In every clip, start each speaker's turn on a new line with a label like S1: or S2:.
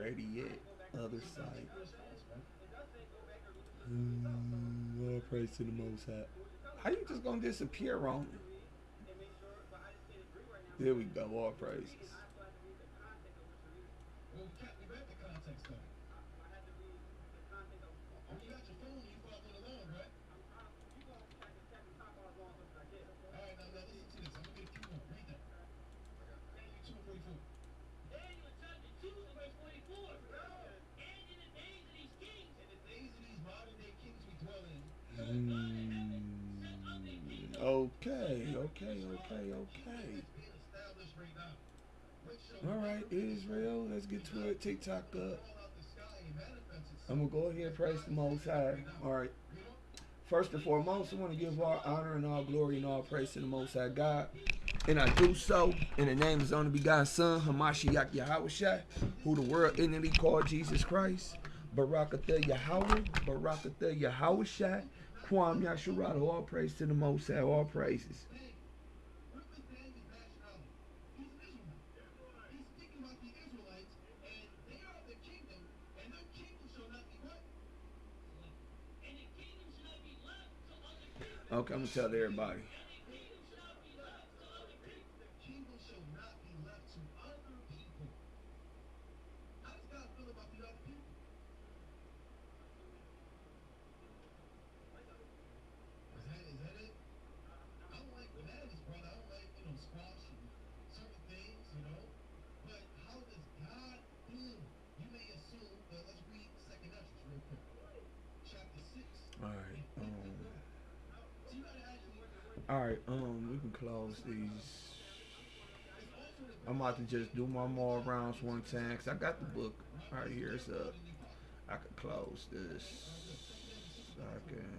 S1: ready yet. Other side. Lord praise to the Most High. How you just gonna disappear on me? There we go. All praises. Okay. All right, Israel. Let's get to it. TikTok up. I'm gonna go ahead and praise the Most High. All right. First and foremost, I want to give all honor and all glory and all praise to the Most High God. And I do so in the name of His only begotten Son, Hamashiach Yahushua, who the world innately called Jesus Christ. Baruch Yahweh, Baruch Yahushua, Kwam Yashurada. All praise to the Most High. All praises. Okay, I'm gonna tell everybody. Alright, we can close these. I'm about to just do my more rounds one time, cause I got the book right here. It's up. I can close this. I can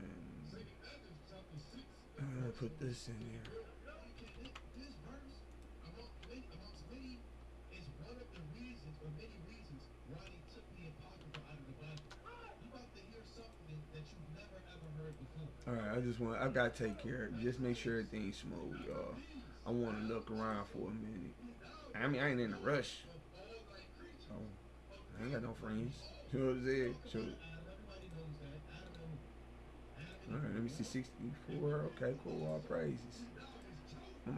S1: put this in here. Alright, I gotta take care of it. Just make sure everything's smooth, y'all. I wanna look around for a minute. I mean, I ain't in a rush. So, I ain't got no friends. You know what I'm saying? So, alright, let me see, 64. Okay, cool, all praises.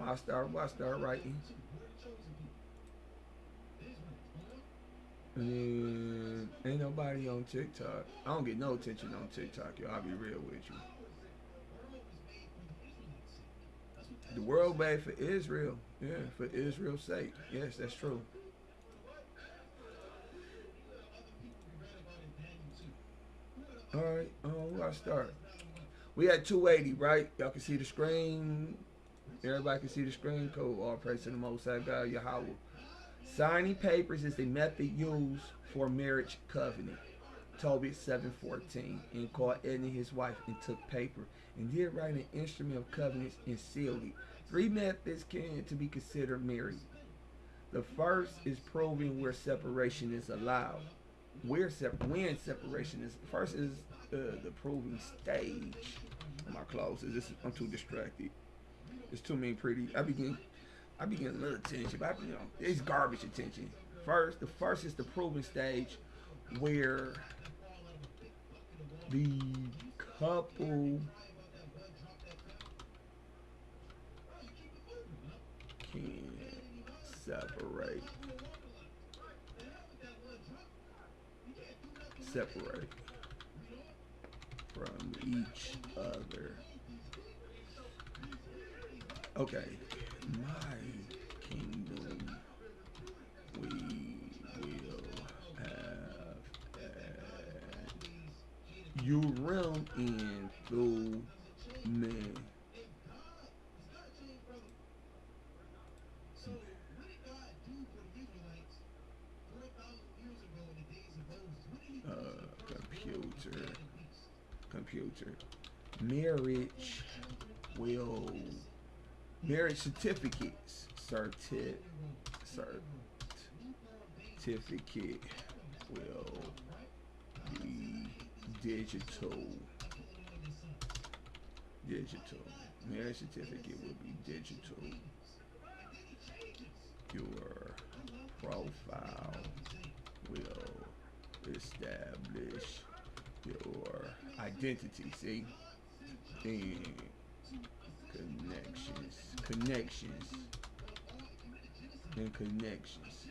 S1: I start writing. And ain't nobody on TikTok. I don't get no attention on TikTok, y'all. I'll be real with you. The world made for Israel. Yeah, for Israel's sake. Yes, that's true. Alright, where I start? We at 280, right? Y'all can see the screen. Everybody can see the screen. Cool. All praise to the Most High God, Yahweh. Signing papers is the method used for marriage covenant. Tobit 7:14. And called Ed and his wife and took paper and did write an instrument of covenants and sealed it. 3 methods can to be considered married. The first is proving where separation is allowed. When separation is first is the proving stage. My clothes. I'm too distracted. There's too many pretty. I begin a little attention, but it's garbage attention. The first is the proving stage, where the couple can separate from each other. Okay, my kingdom we will have Urim and Thummim. Computer. Marriage certificates. Certificate will be digital. Marriage certificate will be digital. Your profile will establish your identity. See? And connections, and connections.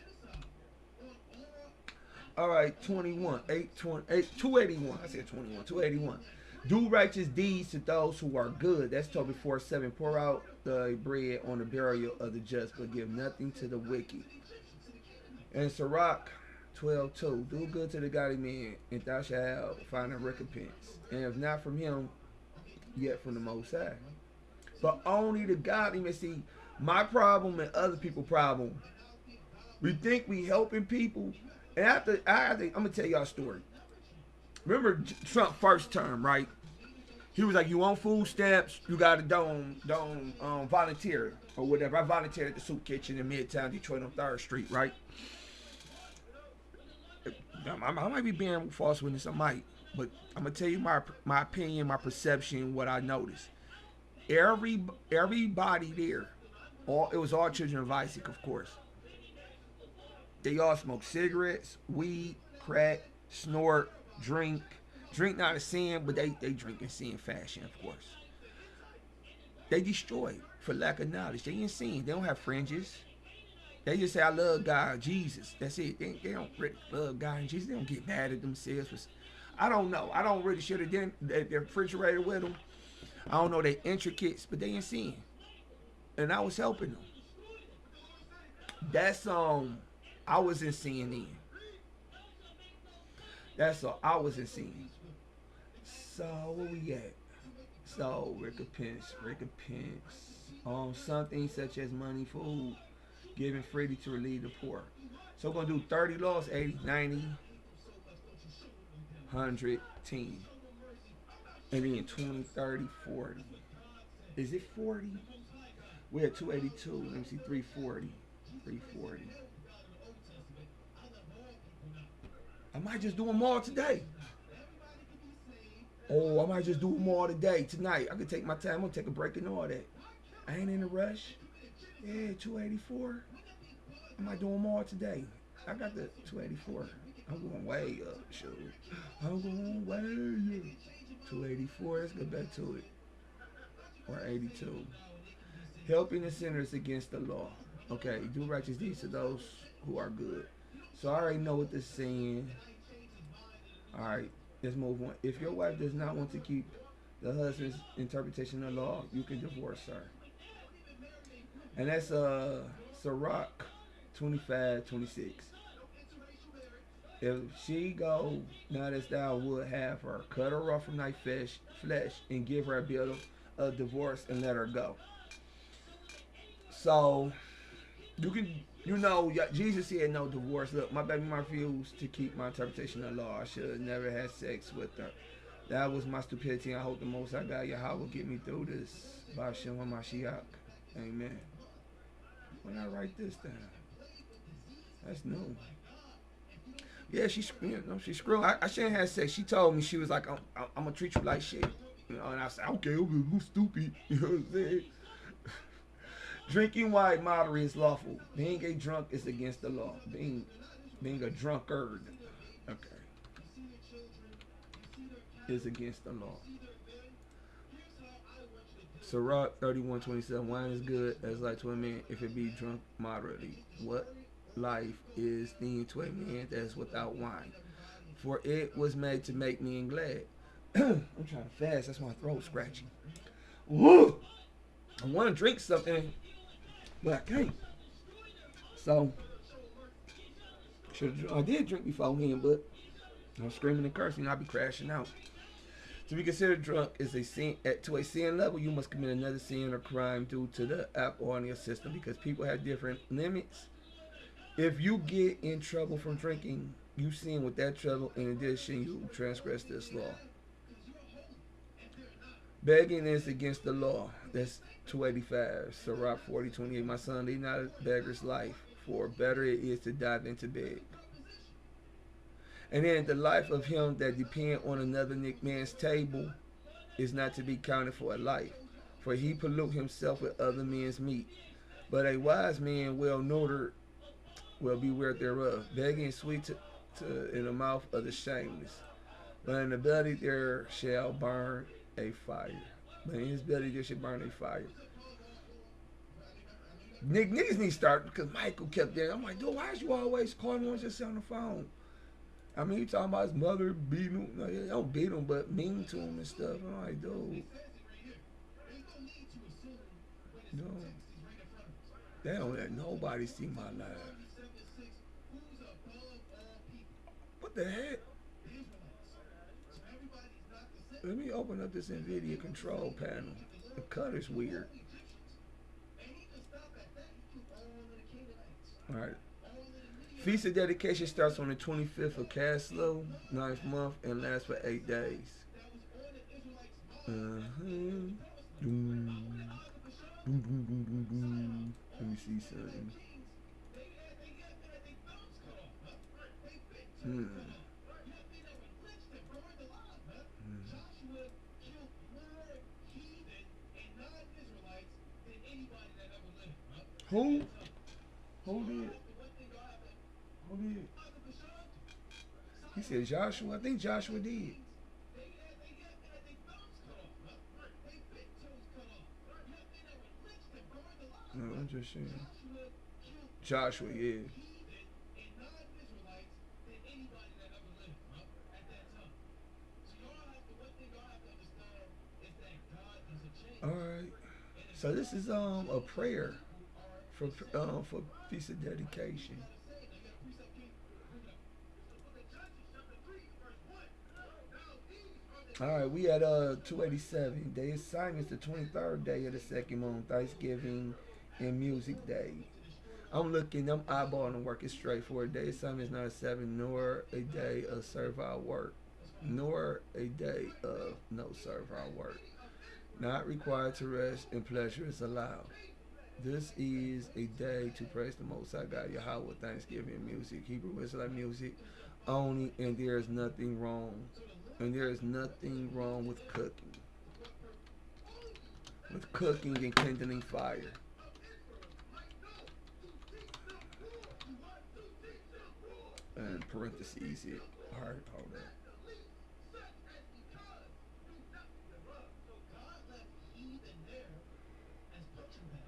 S1: All right, 21, 281. I said 21, 281. Do righteous deeds to those who are good. That's Tobit 4:7. Pour out the bread on the burial of the just, but give nothing to the wicked. And Sirach 12:2. Do good to the godly man, and thou shalt find a recompense. And if not from him, yet from the Most High. But only the godly may see. My problem and other people's problem. We think we helping people. And I'm gonna tell y'all a story. Remember Trump first term, right? He was like, "You want food stamps? You gotta don't volunteer or whatever." I volunteered at the soup kitchen in Midtown Detroit on 3rd Street, right? I might be bearing false witness, I might, but I'm gonna tell you my opinion, my perception, what I noticed. Everybody there, it was all children of Isaac, of course. They all smoke cigarettes, weed, crack, snort, drink not a sin, but they drink in sin fashion, of course. They destroyed for lack of knowledge. They ain't sin. They don't have fringes. They just say, "I love God, Jesus." That's it. They don't really love God and Jesus. They don't get mad at themselves. I don't know. I don't really share their refrigerator with them. I don't know their intricates, but they ain't sin. And I was helping them. That's I was in sin then. That's all. I was in sin. So where we at? So recompense. Something such as money, food, giving freely to relieve the poor. So we're gonna do 30 laws, 80, 90, 100, 10. And then 20, 30, 40. Is it 40? We're at 282. Let me see, 340. 340. I might just do them all today. Oh, I might just do them all today, tonight. I could take my time. I'm gonna take a break and all that. I ain't in a rush. Yeah, 284. I might do them all today. I got the 284. I'm going way up, shoot. I'm going way up. 284. Let's get back to it. Or 82. Helping the sinners against the law. Okay, do righteous deeds to those who are good. So I already know what this is saying. Alright, let's move on. If your wife does not want to keep the husband's interpretation of the law, you can divorce her. And that's Sirach 25:26. If she go, not as thou would have her, cut her off from thy flesh, and give her a bill of divorce and let her go. So you can, Jesus said no divorce. Look, my baby mom refused to keep my interpretation of the law. I should have never had sex with her. That was my stupidity. I hope the Most High God Yahweh will get me through this. B'Shem HaMashiach. Amen. When I write this down, that's new. Yeah, she's screwing. I shouldn't have sex. She told me, she was like, I'm gonna treat you like shit. And I said, okay, I'm stupid. You know what I'm saying? Drinking wine moderate is lawful. Being a drunk is against the law. Being a drunkard, okay, is against the law. Sirach 31:27. Wine is good as light to a man if it be drunk moderately. What life is then to a man that is without wine? For it was made to make men glad. I'm trying to fast. That's my throat scratching. Woo! I want to drink something, but I can't. So, I did drink beforehand, but I'm screaming and cursing. I'll be crashing out. To be considered drunk is a sin. To a sin level, you must commit another sin or crime due to the alcohol in your system, because people have different limits. If you get in trouble from drinking, you sin with that trouble. In addition, you transgress this law. Begging is against the law. That's 285. Sirach 40:28. My son, lead not a beggar's life, for better it is to die than to beg. And then the life of him that depend on another man's table is not to be counted for a life, for he pollute himself with other men's meat. But a wise man well neutered will beware thereof. Begging is sweet to in the mouth of the shameless. But in the belly there shall burn a fire. But in his belly there shall burn a fire. Niggas need to start, because Michael kept there. I'm like, dude, why is you always calling on just on the phone? I mean, you talking about his mother beating him. No, they don't beat him, but mean to him and stuff. I'm like, dude. They don't let nobody see my life. What the heck? Let me open up this NVIDIA control panel. The color's weird. Alright. Feast of Dedication starts on the 25th of Caslow, 9th month, and lasts for 8 days. Let me see something. Who? Who did? Who did? He said Joshua. I think Joshua did. No, I'm just saying. Joshua, yeah. All right. So this is a prayer for Feast of Dedication. Alright, we at 287. Day assignments the 23rd day of the second month, Thanksgiving and Music Day. I'm eyeballing the work. It's straightforward. Day assignment is not a 7, nor a day of servile work, nor a day of no servile work. Not required to rest, and pleasure is allowed. This is a day to praise the Most High God, Yahweh, Thanksgiving music, Hebrew Israelite music only, and there is nothing wrong. And there is nothing wrong with cooking. With cooking and kindling fire. And parentheses here. Alright, hold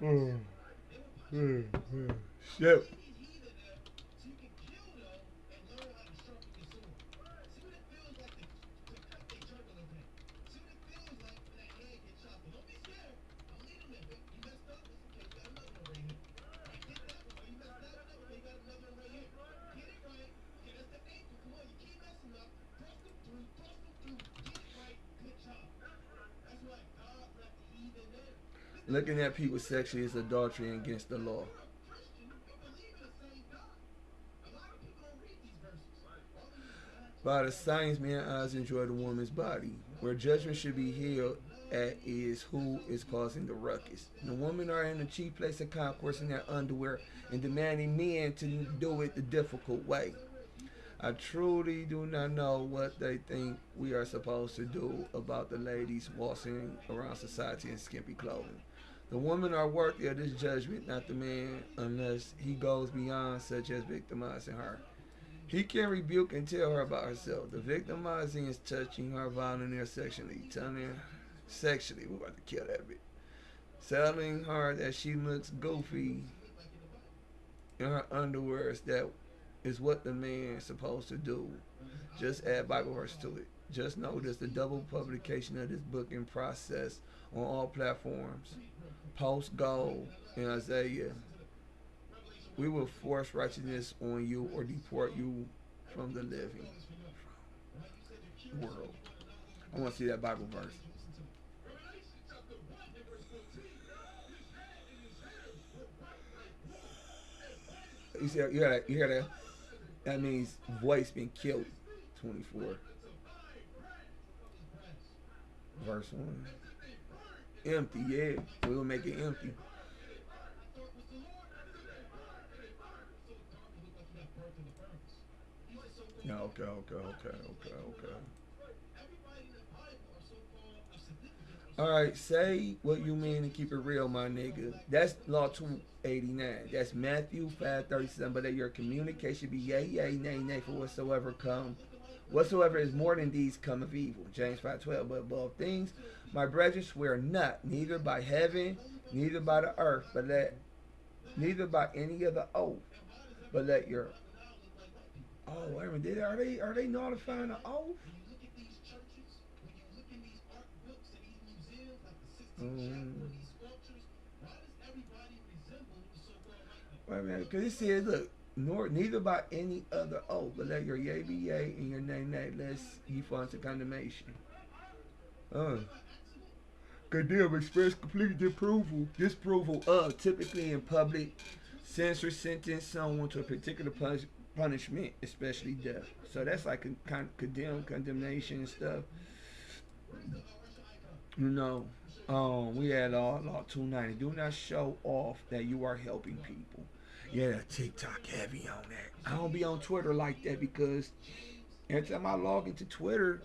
S1: on. Shit. Looking at people sexually is adultery against the law. By the science, man's eyes enjoy the woman's body. Where judgment should be held at is who is causing the ruckus. The women are in a chief place of concourse in their underwear and demanding men to do it the difficult way. I truly do not know what they think we are supposed to do about the ladies waltzing around society in skimpy clothing. The women are worthy of this judgment, not the man, unless he goes beyond such as victimizing her. He can rebuke and tell her about herself. The victimizing is touching her violently or sexually, telling her sexually, we're about to kill that bitch, telling her that she looks goofy in her underwear. That is what the man is supposed to do. Just add Bible verse to it. Just notice the double publication of this book in process on all platforms. Post gold in Isaiah. We will force righteousness on you or deport you from the living world. I want to see that Bible verse. You hear that? That means voice been killed. 24. Verse 1. Empty, yeah. We'll make it empty. Yeah, okay. All right, say what you mean and keep it real, my nigga. That's Law 289. That's Matthew 5:37. But let your communication be yea, yea, nay, nay, for whatsoever is more than these come of evil. James 5:12. But above things, my brethren, swear not, neither by heaven, neither by the earth, neither by any other oath, but let your wait a minute, are they nullifying the oath? Um, Wait a minute, because it says, look, nor neither by any other oath, but let your yea be yea and your nay nay, lest ye fall into condemnation. Uh, Condemn, express complete disapproval of, typically in public, censor, sentence someone to a particular punishment, especially death. So that's like a kind of condemnation and stuff. You know, we had law 290. Do not show off that you are helping people. Yeah, TikTok heavy on that. I don't be on Twitter like that because every time I log into Twitter,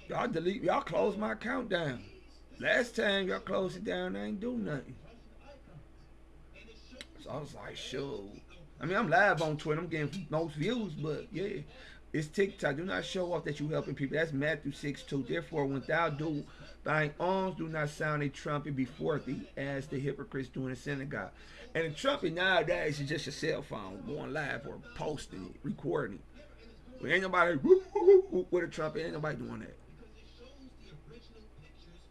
S1: y'all close my account down. Last time y'all closed it down, I ain't do nothing. So I was like, sure. I mean, I'm live on Twitter. I'm getting most views, but yeah, it's TikTok. Do not show off that you helping people. That's Matthew 6:2. Therefore, when thou do thine alms, do not sound a trumpet before thee, as the hypocrites do in the synagogue. And the trumpet nowadays is just your cell phone going live or posting it, recording it. But ain't nobody with a trumpet. Ain't nobody doing that.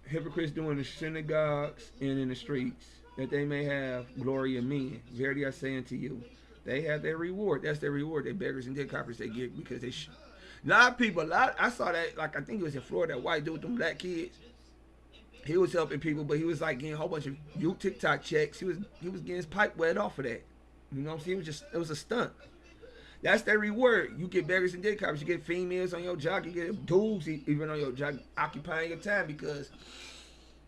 S1: Hypocrites doing the synagogues and in the streets, that they may have glory of men. Verily I say unto you, they have their reward. That's their reward. They beggars and debt coppers they get because a lot of people. I saw that. Like I think it was in Florida. That white dude with them black kids. He was helping people, but he was like getting a whole bunch of you TikTok checks. He was getting his pipe wet off of that. You know what I'm saying? It was a stunt. That's their reward. You get beggars and debt coppers. You get females on your job. You get dudes even on your job occupying your time because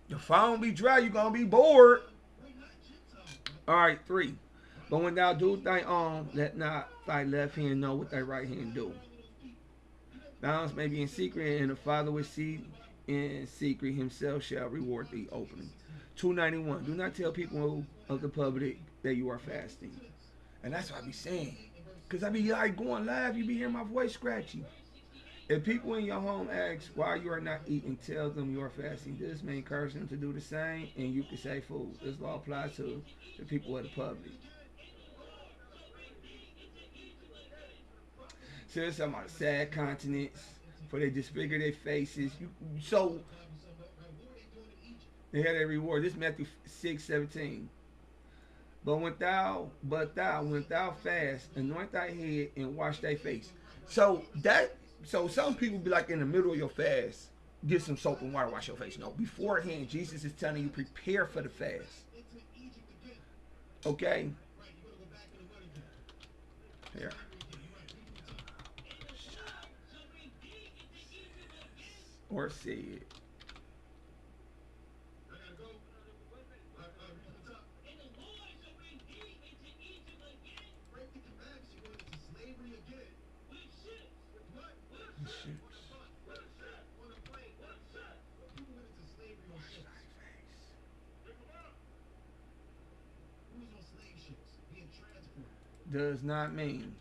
S1: your phone be dry. You gonna be bored. All right, 3. But when thou do thy arm, let not thy left hand know what thy right hand do. Thou may be in secret, and the Father which see in secret himself shall reward thee openly. 291. Do not tell people of the public that you are fasting. And that's what I be saying. Because I be like going live, you be hearing my voice scratchy. If people in your home ask why you are not eating, tell them you are fasting. This may encourage them to do the same, and you can say food. This law applies to the people of the public. So it's talking about sad countenance, for they disfigure their faces. So they had a reward. This is Matthew 6:17. When thou fast, anoint thy head and wash thy face. So some people be like in the middle of your fast, get some soap and water, wash your face. No, beforehand, Jesus is telling you prepare for the fast. Okay? Here. Or say it. Does not mean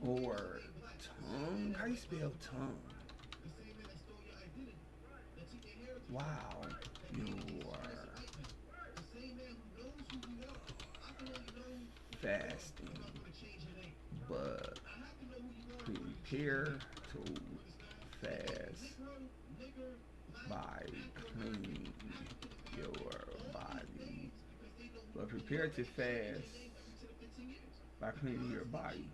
S1: or tongue. How you spell tongue? Wow, you are fasting, but prepare to fast by cleaning your body. But prepare to fast by cleaning your body.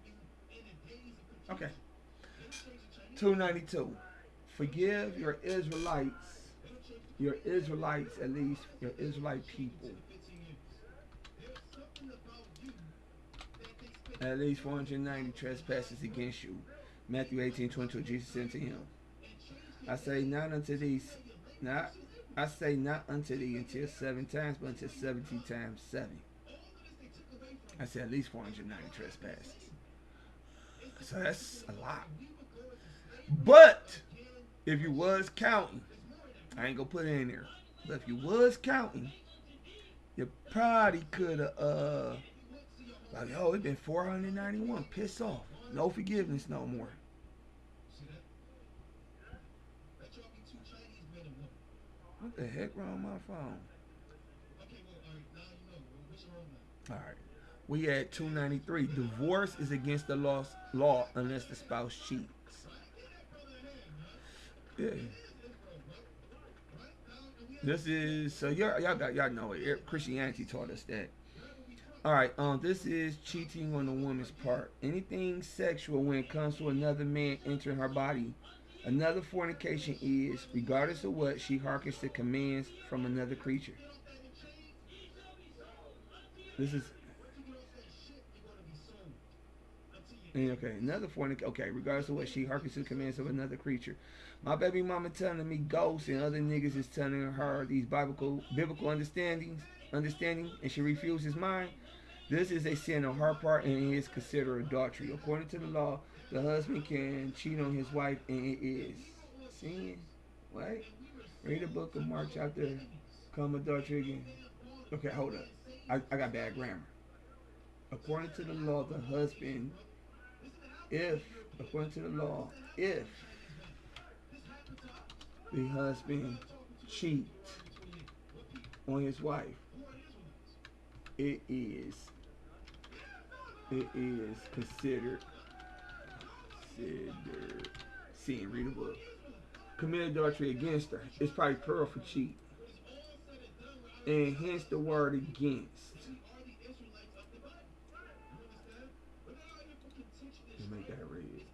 S1: Okay. 292. Forgive your Israelites, at least your Israelite people, at least 490 trespasses against you. Matthew 18:22. Jesus said to him, I say not unto thee until 7 times, but until 70 times 7. I said at least 490 trespasses. So that's a lot. But if you was counting, I ain't gonna put it in there. But if you was counting, you probably could have like, oh, it been 491. Piss off. No forgiveness no more. What the heck wrong with my phone? Alright. We at 293. Divorce is against the law unless the spouse cheats. Yeah. This is so y'all know it. Christianity taught us that. Alright, this is cheating on the woman's part. Anything sexual when it comes to another man entering her body. Another fornication is, regardless of what, she hearkens to commands from another creature. This is okay. Another fornication. Okay, regardless of what, she hearkens to commands of another creature. My baby mama telling me ghosts and other niggas is telling her these biblical understanding, and she refuses mine. This is a sin on her part and it is considered adultery. According to the law, the husband can cheat on his wife and it is sin. What? Read the book of Mark chapter. Come adultery again. Okay, hold up. I got bad grammar. According to the law, the husband, according to the law, if the husband cheats on his wife, it is considered sin. Read the book. Commit adultery against her. It's probably plural for cheat. And hence the word against. Let's make that read.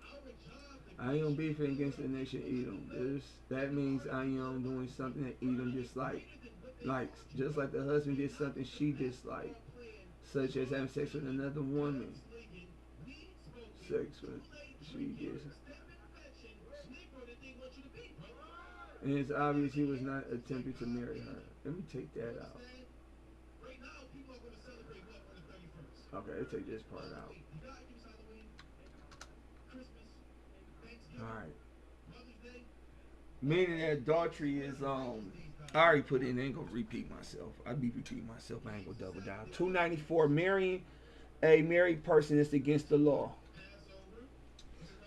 S1: I am beefing against the nation Edom. That means I am doing something that Edom dislikes. Just like the husband did something she disliked, such as having sex with another woman. She did. And it's obvious he was not attempting to marry her. Let me take that out. Okay, let's take this part out. Alright. Meaning that adultery is I already put it in, I ain't gonna repeat myself. I be repeating myself, I ain't gonna double down. 294, marrying a married person is against the law.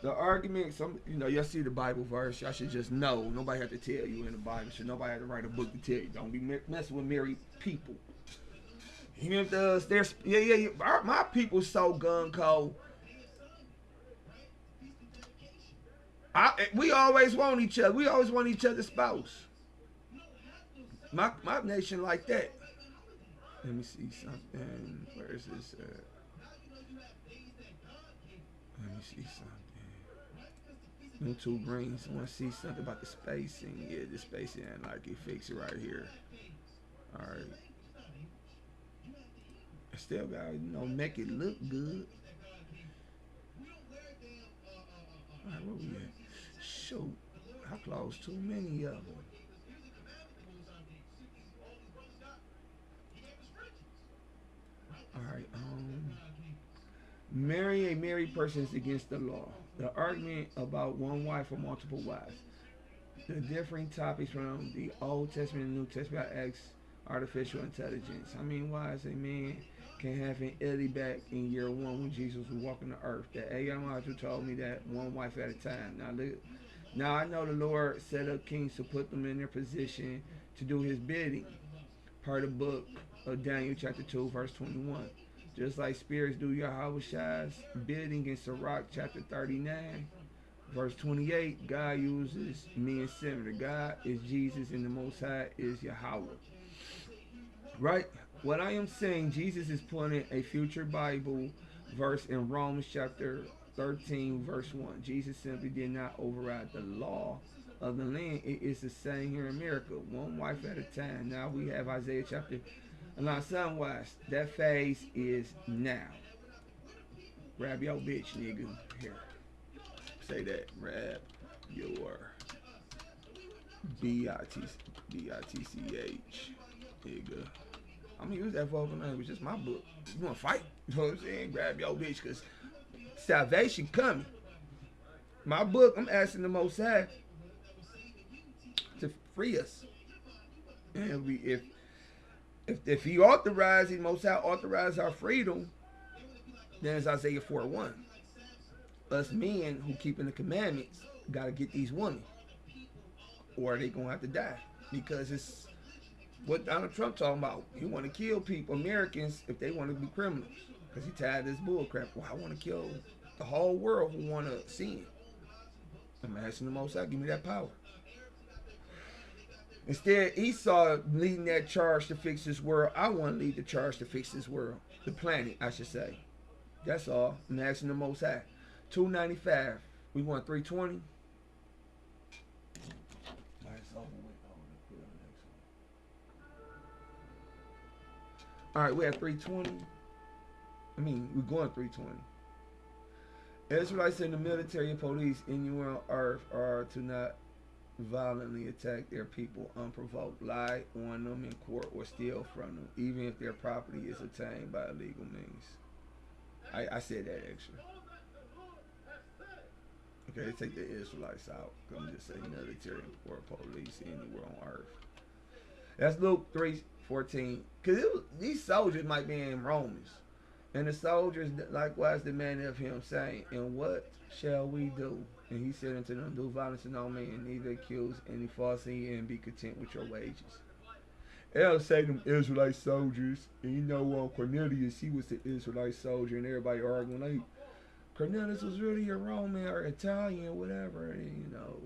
S1: The argument, y'all see the Bible verse, y'all should just know. Nobody have to tell you in the Bible. Should nobody have to write a book to tell you. Don't be messing with married people. Even if there's my people so gun-cold. We always want each other. We always want each other's spouse. My nation like that. Let me see something. Where is this at? Let me see something. Them two greens. I want to see something about the spacing. Yeah, the spacing, like it fix it right here. All right. I still got make it look good. All right, where we at? Shoot, I closed too many of them. All right. Marrying a married person is against the law. The argument about one wife or multiple wives. The differing topics from the Old Testament and New Testament asks artificial intelligence. How many wives a man can have an Ellie back in year one when Jesus was walking the earth? The AI module told me that one wife at a time. Now I know the Lord set up kings to put them in their position to do his bidding. Per the book of Daniel chapter 2 verse 21. Just like spirits do Yahweh's bidding in Sirach chapter 39, verse 28, God uses men similar. God is Jesus and the Most High is Yahweh. Right? What I am saying, Jesus is putting a future Bible verse in Romans chapter 13, verse 1. Jesus simply did not override the law of the land. It is the same here in America. One wife at a time. Now we have Isaiah chapter. Now, sunwise, that phase is now. Grab your bitch, nigga. Here. Say that. Grab your B-I-T-C-H, nigga. I'm gonna use that vulgar language. It's my book. You wanna fight? You know what I'm saying? Grab your bitch, cause salvation coming. My book, I'm asking the Most High to free us. And if he authorized, the Most High authorized our freedom, then it's Isaiah 4:1. Us men who keeping the commandments gotta get these women, or they gonna have to die, because it's what Donald Trump talking about. He want to kill people, Americans, if they want to be criminals, because he tired of this bull crap. Well, I want to kill the whole world who want to sin. I'm asking the Most High, give me that power. Instead, Esau leading that charge to fix this world. I want to lead the charge to fix this world, the planet, I should say. That's all. I'm asking the Most High. 295. We want 320. All right, we have 320. I mean, we're going 320. Israelites in the military and police anywhere on earth are to not violently attack their people unprovoked, lie on them in court, or steal from them, even if their property is obtained by illegal means. I said that extra. Okay, take the Israelites out. I'm just saying military or police anywhere on earth. That's Luke 3:14. Because these soldiers might be in Romans. And the soldiers likewise demanded of him, saying, and what shall we do? And he said unto them, do violence to no man, neither accuse any falsely, and be content with your wages. They'll say them Israelite soldiers, and you know Cornelius, he was the Israelite soldier, and everybody arguing like, Cornelius was really a Roman or Italian, whatever. And, you know,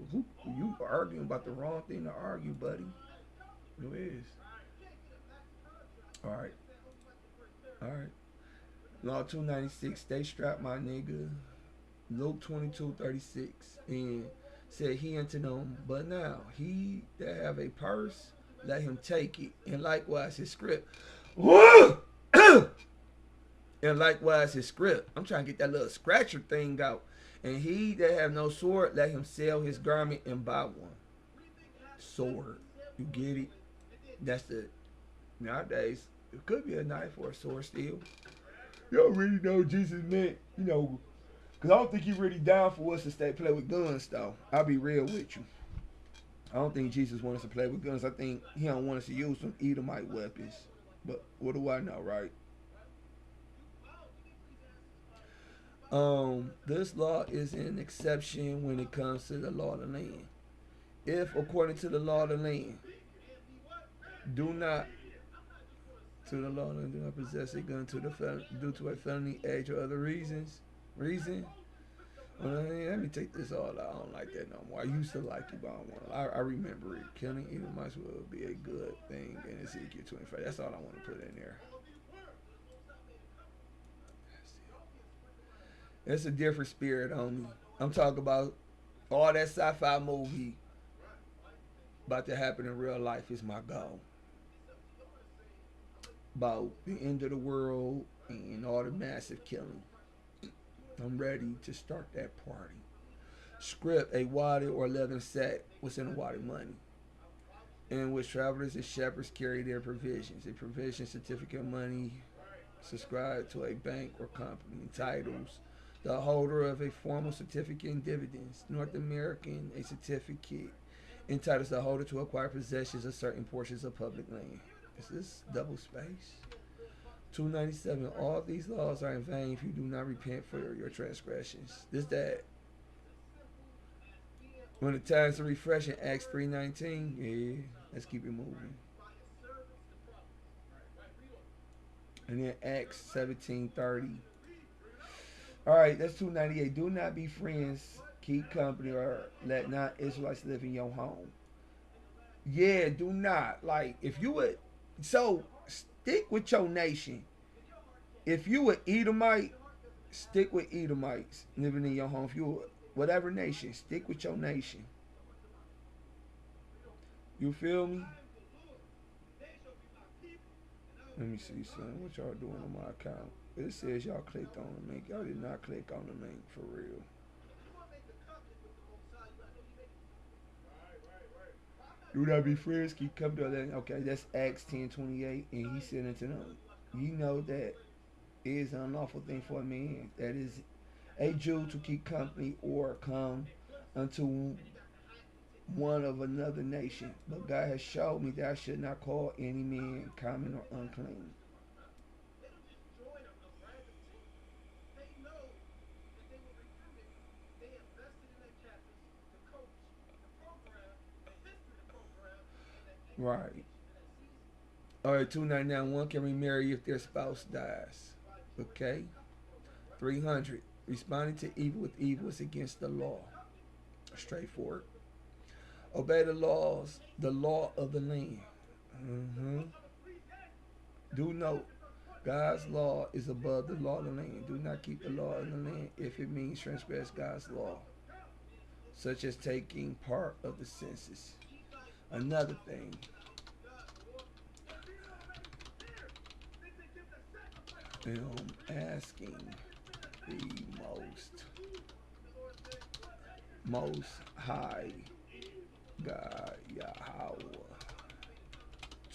S1: you arguing about the wrong thing to argue, buddy. It is. All right. All right. Law 296, stay strapped, my nigga. Luke 22:36, and said he unto them, but now he that have a purse, let him take it, and likewise his script. And likewise his script. I'm trying to get that little scratcher thing out. And he that have no sword, let him sell his garment and buy one. Sword. You get it? That's the, nowadays, it could be a knife or a sword still. Y'all really know Jesus meant, you know, because I don't think he really down for us to stay play with guns, though. I'll be real with you. I don't think Jesus wants us to play with guns. I think he don't want us to use some Edomite weapons. But what do I know, right? This law is an exception when it comes to the law of the land. If, according to the law of the land, do not possess a gun due to a felony, age, or other reason. Let me take this all out. I don't like that no more. I used to like it, but I remember it. Killing Edomites will be a good thing in Ezekiel 25. That's all I want to put in there. It's a different spirit on me. I'm talking about all that sci-fi movie about to happen in real life is my goal. About the end of the world and all the massive killing. I'm ready to start that party. Script, a wadi or leather sack. What's in a wadi? Money. In which travelers and shepherds carry their provisions. A provision certificate of money subscribed to a bank or company. Titles. The holder of a formal certificate in dividends. North American, a certificate entitles the holder to acquire possessions of certain portions of public land. Is this double space? 297. All these laws are in vain if you do not repent for your transgressions. This that. When the times are refreshing, Acts 3:19. Yeah, let's keep it moving. And then Acts 17:30. All right, that's 298. Do not be friends, keep company, or let not Israelites live in your home. Yeah, do not. Like, if you would, so stick with your nation. If you an Edomite, stick with Edomites living in your home. If you whatever nation, stick with your nation. You feel me? Let me see, son. What y'all doing on my account? It says y'all clicked on the link. Y'all did not click on the link for real. Do not be friends, keep coming to that. Okay, that's Acts 10:28, and he said unto them, ye know that it is an unlawful thing for a man, that is a Jew, to keep company or come unto one of another nation. But God has showed me that I should not call any man common or unclean. Right. All right, 299. One can remarry if their spouse dies. Okay. 300. Responding to evil with evil is against the law. Straightforward. Obey the law of the land. Mm-hmm. Do note, God's law is above the law of the land. Do not keep the law of the land if it means transgress God's law, such as taking part of the census. Another thing, asking the most high God Yahweh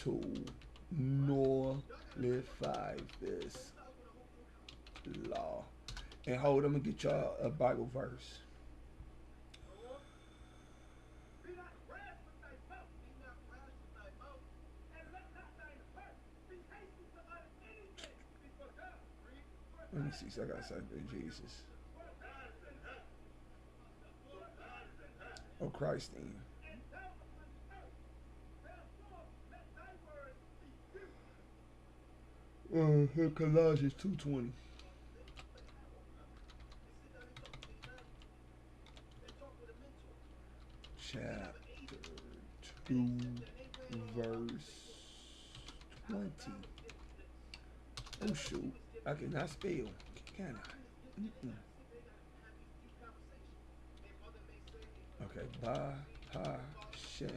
S1: to nullify this law. And hold, I'm gonna get y'all a Bible verse. Let me see, so I got something for Jesus. Oh, Christ then. Colossians 2:20. Chapter 2, verse 20. Oh shoot, I cannot spell. Can I? Okay, Ba Ha Shem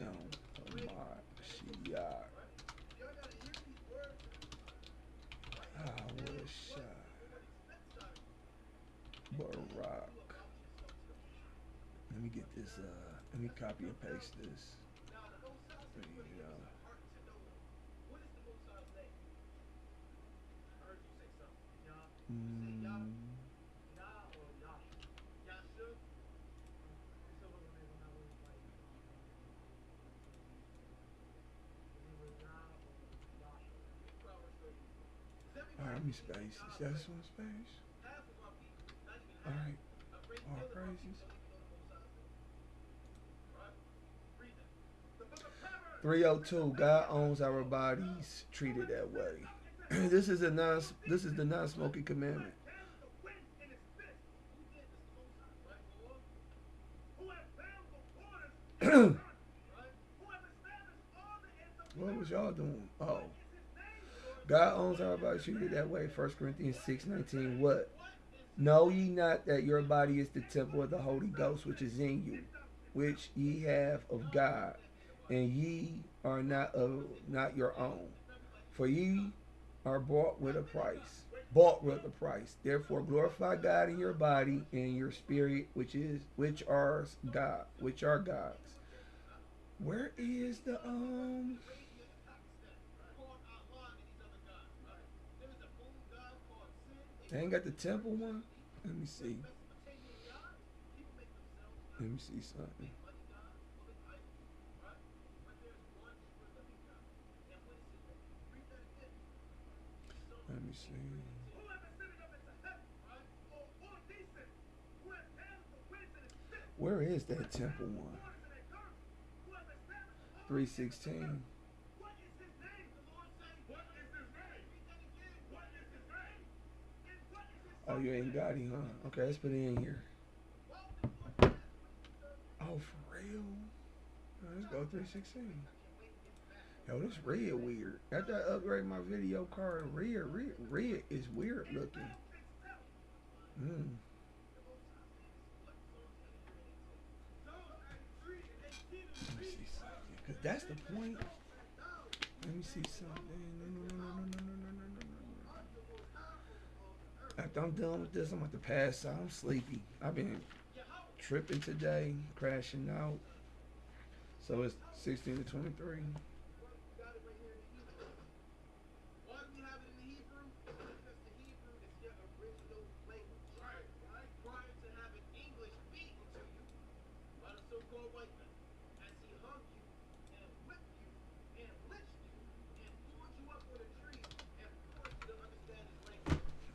S1: Hamashiach Hawashai Baruch. Let me get this. Let me copy and paste this. There you go. Alright, let me space. Is that this one space? Alright. All praises. 302. God owns our bodies treated that way. This is the non-smoking commandment. What was y'all doing? Oh. God owns our bodies treated that way. 1 Corinthians 6:19. What? Know ye not that your body is the temple of the Holy Ghost which is in you, which ye have of God, and ye are not your own. For ye are bought with a price. Bought with a price. Therefore glorify God in your body and your spirit, which are God's. Where is the They ain't got the temple one? Let me see. Let me see something. Let me see. Where is that temple one? 3:16. Oh, you ain't got him, huh? Okay, let's put it in here. Oh, for real? Let's go 3:16. Yo, this red weird. After I upgrade my video card, red is weird looking. Let me see something. Cause that's the point. Let me see something. No. After I'm done with this, I'm about to pass out. I'm sleepy. I've been tripping today, crashing out. So it's 16 to 23.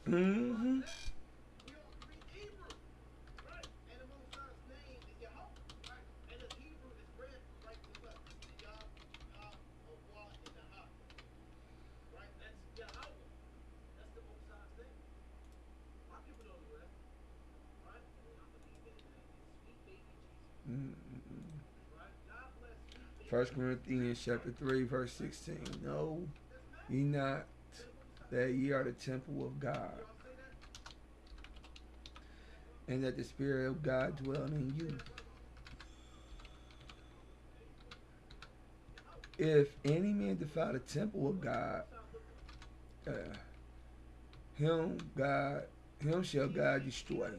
S1: Mm-hmm. First Corinthians chapter 3, verse 16. Know ye not that ye are the temple of God, and that the Spirit of God dwell in you. If any man defile the temple of God, uh, him shall God destroy.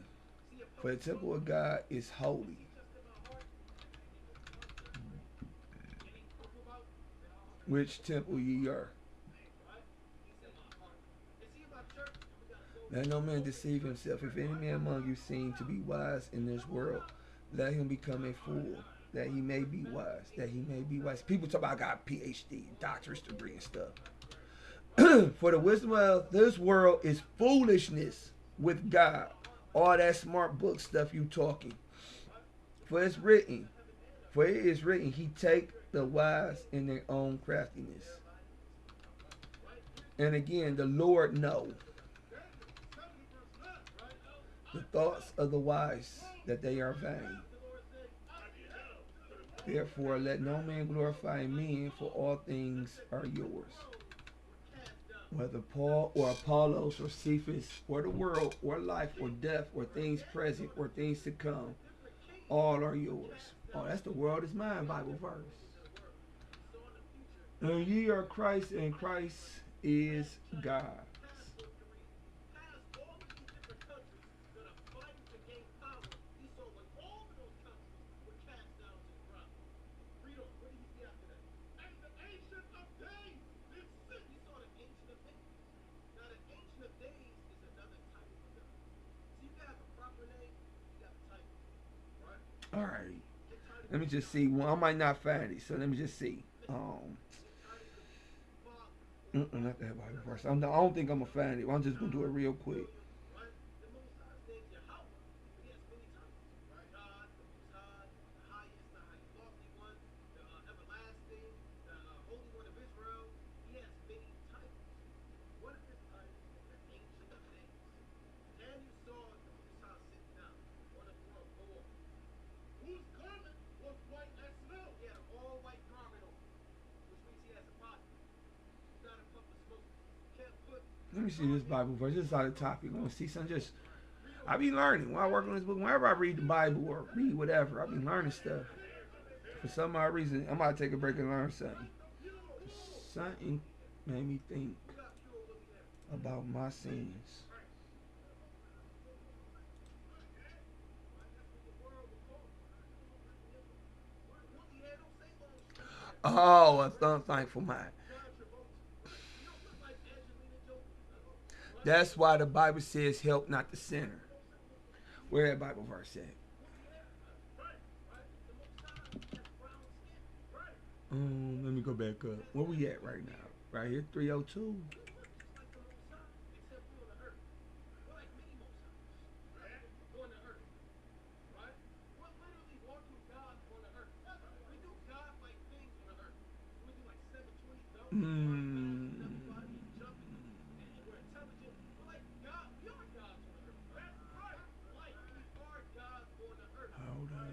S1: For the temple of God is holy. Which temple ye are. Let no man deceive himself. If any man among you seem to be wise in this world, let him become a fool, that he may be wise. That he may be wise. People talk about I got a PhD, doctorate degree and stuff. For the wisdom of this world is foolishness with God. All that smart book stuff you talking. For it is written, he take the wise in their own craftiness. And again, the Lord know the thoughts of the wise, that they are vain. Therefore, let no man glorify men, for all things are yours. Whether Paul or Apollos or Cephas or the world or life or death or things present or things to come, all are yours. Oh, that's the world is mine Bible verse. And ye are Christ, and Christ is God. All right. Let me just see. Well, I might not find it, so let me just see. Not that Bible verse. I don't think I'm gonna find it. I'm just gonna do it real quick. Let me see this Bible verse. This is out of topic. I want to see something. I be learning while I work on this book. Whenever I read the Bible or read whatever, I be learning stuff. For some odd reason, I'm about to take a break and learn something. Something made me think about my sins. Oh, a thankful mind. That's why the Bible says, help not the sinner. Where that Bible verse at? Let me go back up. Where we at right now? Right here, 302. Hold up.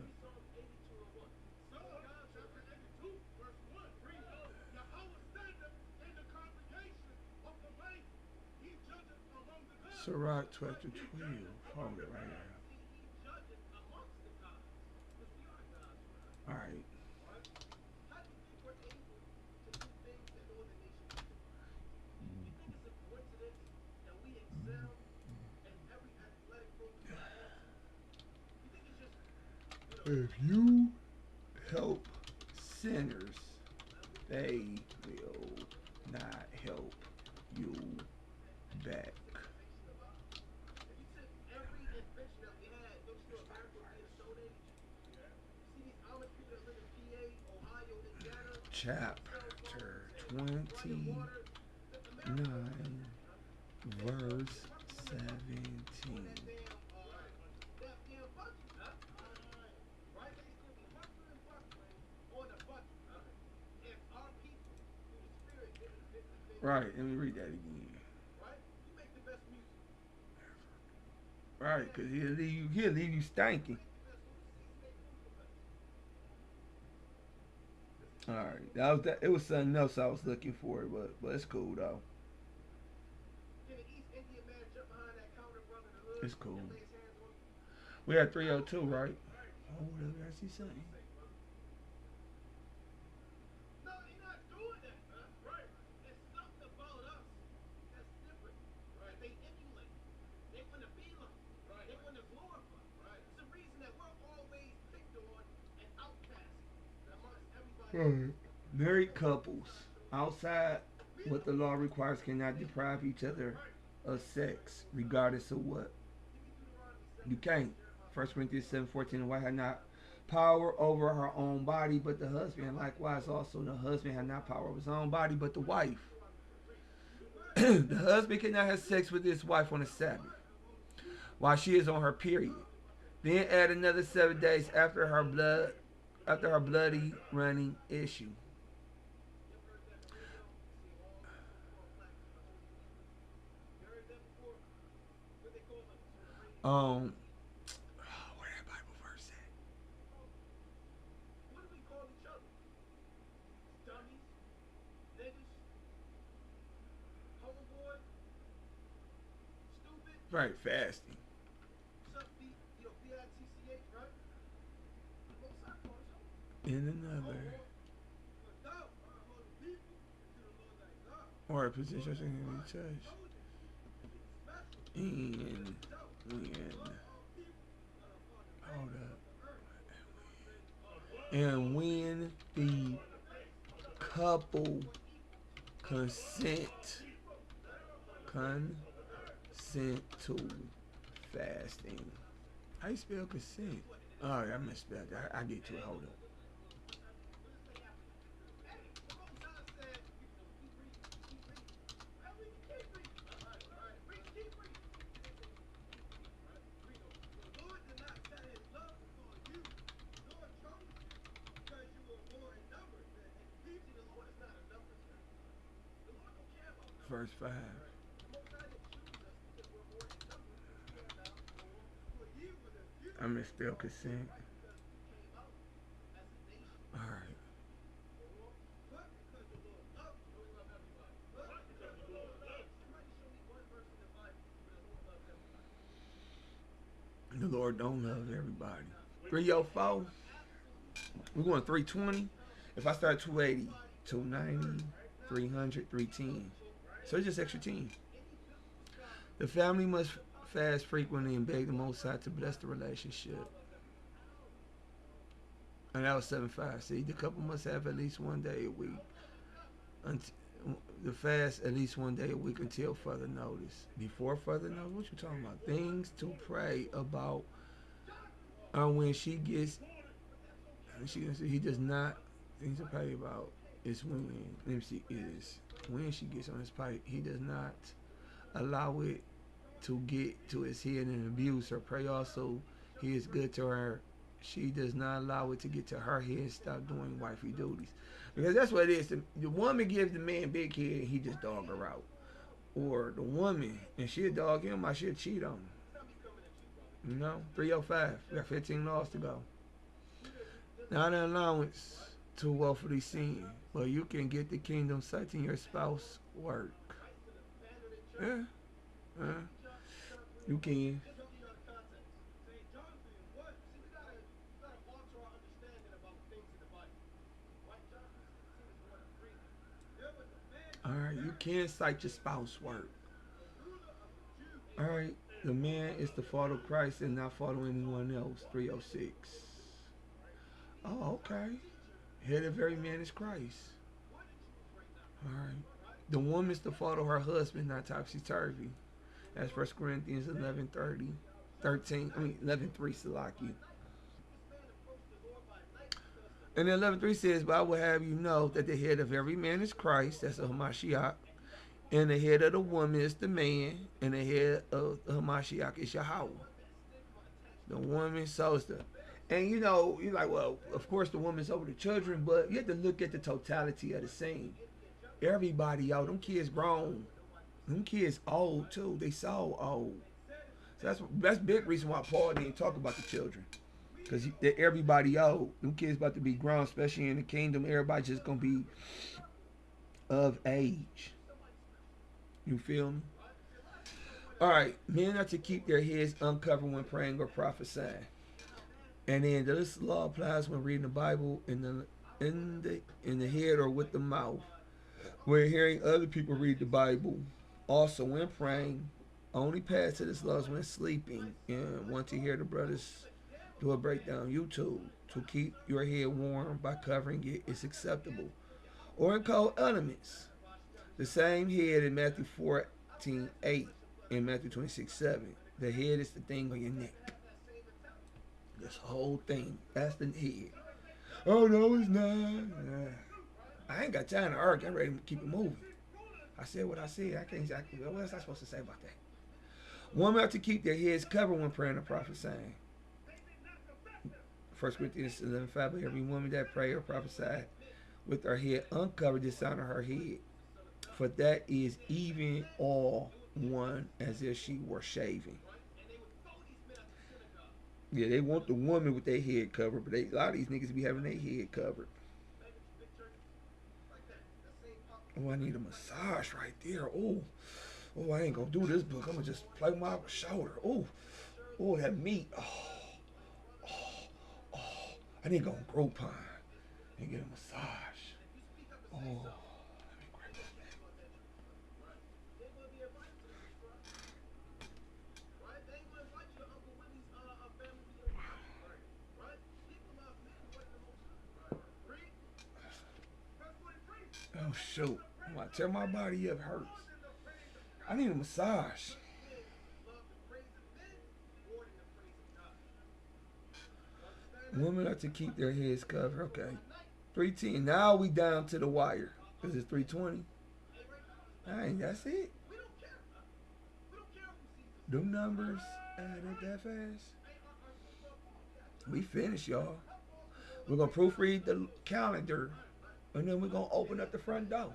S1: Sirach chapter 12. Hold it right here. All right. If you help sinners. They will not help you back. Chapter 29, verse 17. Right, let me read that again. Right, because he'll leave you stinking. Alright, it was something else I was looking for, but it's cool though. It's cool. We had 302, right? Oh, whatever, I see something. Married couples outside what the law requires cannot deprive each other of sex, regardless of what. You can't. 1 Corinthians 7:14, the wife had not power over her own body, but the husband. Likewise, also the husband had not power over his own body, but the wife. The husband cannot have sex with his wife on the Sabbath while she is on her period. Then add another 7 days after her bloody running issue. Where that Bible verse at? Right, fasting. In another. Or a position in the church. And hold up. And when the couple consent to fasting. How you spell consent? Oh, I misspelled that. I get to it. Hold up. Verse 5. I misspelled consent. Alright. The Lord don't love everybody. 304. We're going 320. If I start 280, 290, 300, 310. So it's just extra 10. The family must fast frequently and beg the Most High to bless the relationship. And that was 7.5. See, the couple must have at least one day a week. The fast at least one day a week until further notice. Before further notice, what you talking about? Things to pray about. When she gets, he does not. Things to pray about is when. Let me see. Is when she gets on his pipe, he does not allow it to get to his head and abuse her. Pray also, he is good to her. She does not allow it to get to her head and stop doing wifey duties. Because that's what it is. The woman gives the man big head and he just dog her out. Or the woman, and she'll dog him, I should cheat on him. You know? 305. We got 15 laws to go. Not an allowance to willfully sin, but you can get the kingdom citing your spouse work. Yeah. You can. Alright, you can cite your spouse work. Alright, the man is to follow Christ and not follow anyone else. 306. Oh, okay. Head of every man is Christ. All right. The woman's to follow her husband, not topsy-turvy. That's 1 Corinthians 11:30. 11:3 Salaki. And 11:3 says, but I will have you know that the head of every man is Christ. That's a Hamashiach. And the head of the woman is the man. And the head of the Hamashiach is Yahweh. The woman sows the. And you know, you're like, well, of course the woman's over the children, but you have to look at the totality of the scene. Everybody out, them kids grown. Them kids old too. They so old. So that's big reason why Paul didn't talk about the children. Because everybody old. Them kids about to be grown, especially in the kingdom. Everybody just going to be of age. You feel me? All right. Men are to keep their heads uncovered when praying or prophesying. And then this law applies when reading the Bible in the head or with the mouth. When hearing other people read the Bible. Also when praying. Only pass to this law is when sleeping. And want to hear the brothers do a breakdown YouTube. To keep your head warm by covering it is acceptable. Or in cold elements. The same head in Matthew 14:8 and Matthew 26:7. The head is the thing on your neck. This whole thing. That's the head. Oh no, it's not. I ain't got time to argue. I'm ready to keep it moving. I said what I said. I can't exactly. What else am I supposed to say about that? Women have to keep their heads covered when praying or prophesying. 1 Corinthians 11:5. But every woman that pray or prophesy with her head uncovered dishonor her head, for that is even all one as if she were shaving. Yeah, they want the woman with their head covered, but a lot of these niggas be having their head covered. Oh, I need a massage right there. Oh, I ain't gonna do this book. I'm gonna just play my shoulder. Oh, that meat. I need to go on Groupon and get a massage. Oh. Oh shoot. I'm about to tear my body up. It hurts. I need a massage. Women are to keep their heads covered. Okay. 310. Now we down to the wire. This is 320. Dang, that's it. Them numbers add up that fast. We finished, y'all. We're going to proofread the calendar. And then we're going to open up the front door.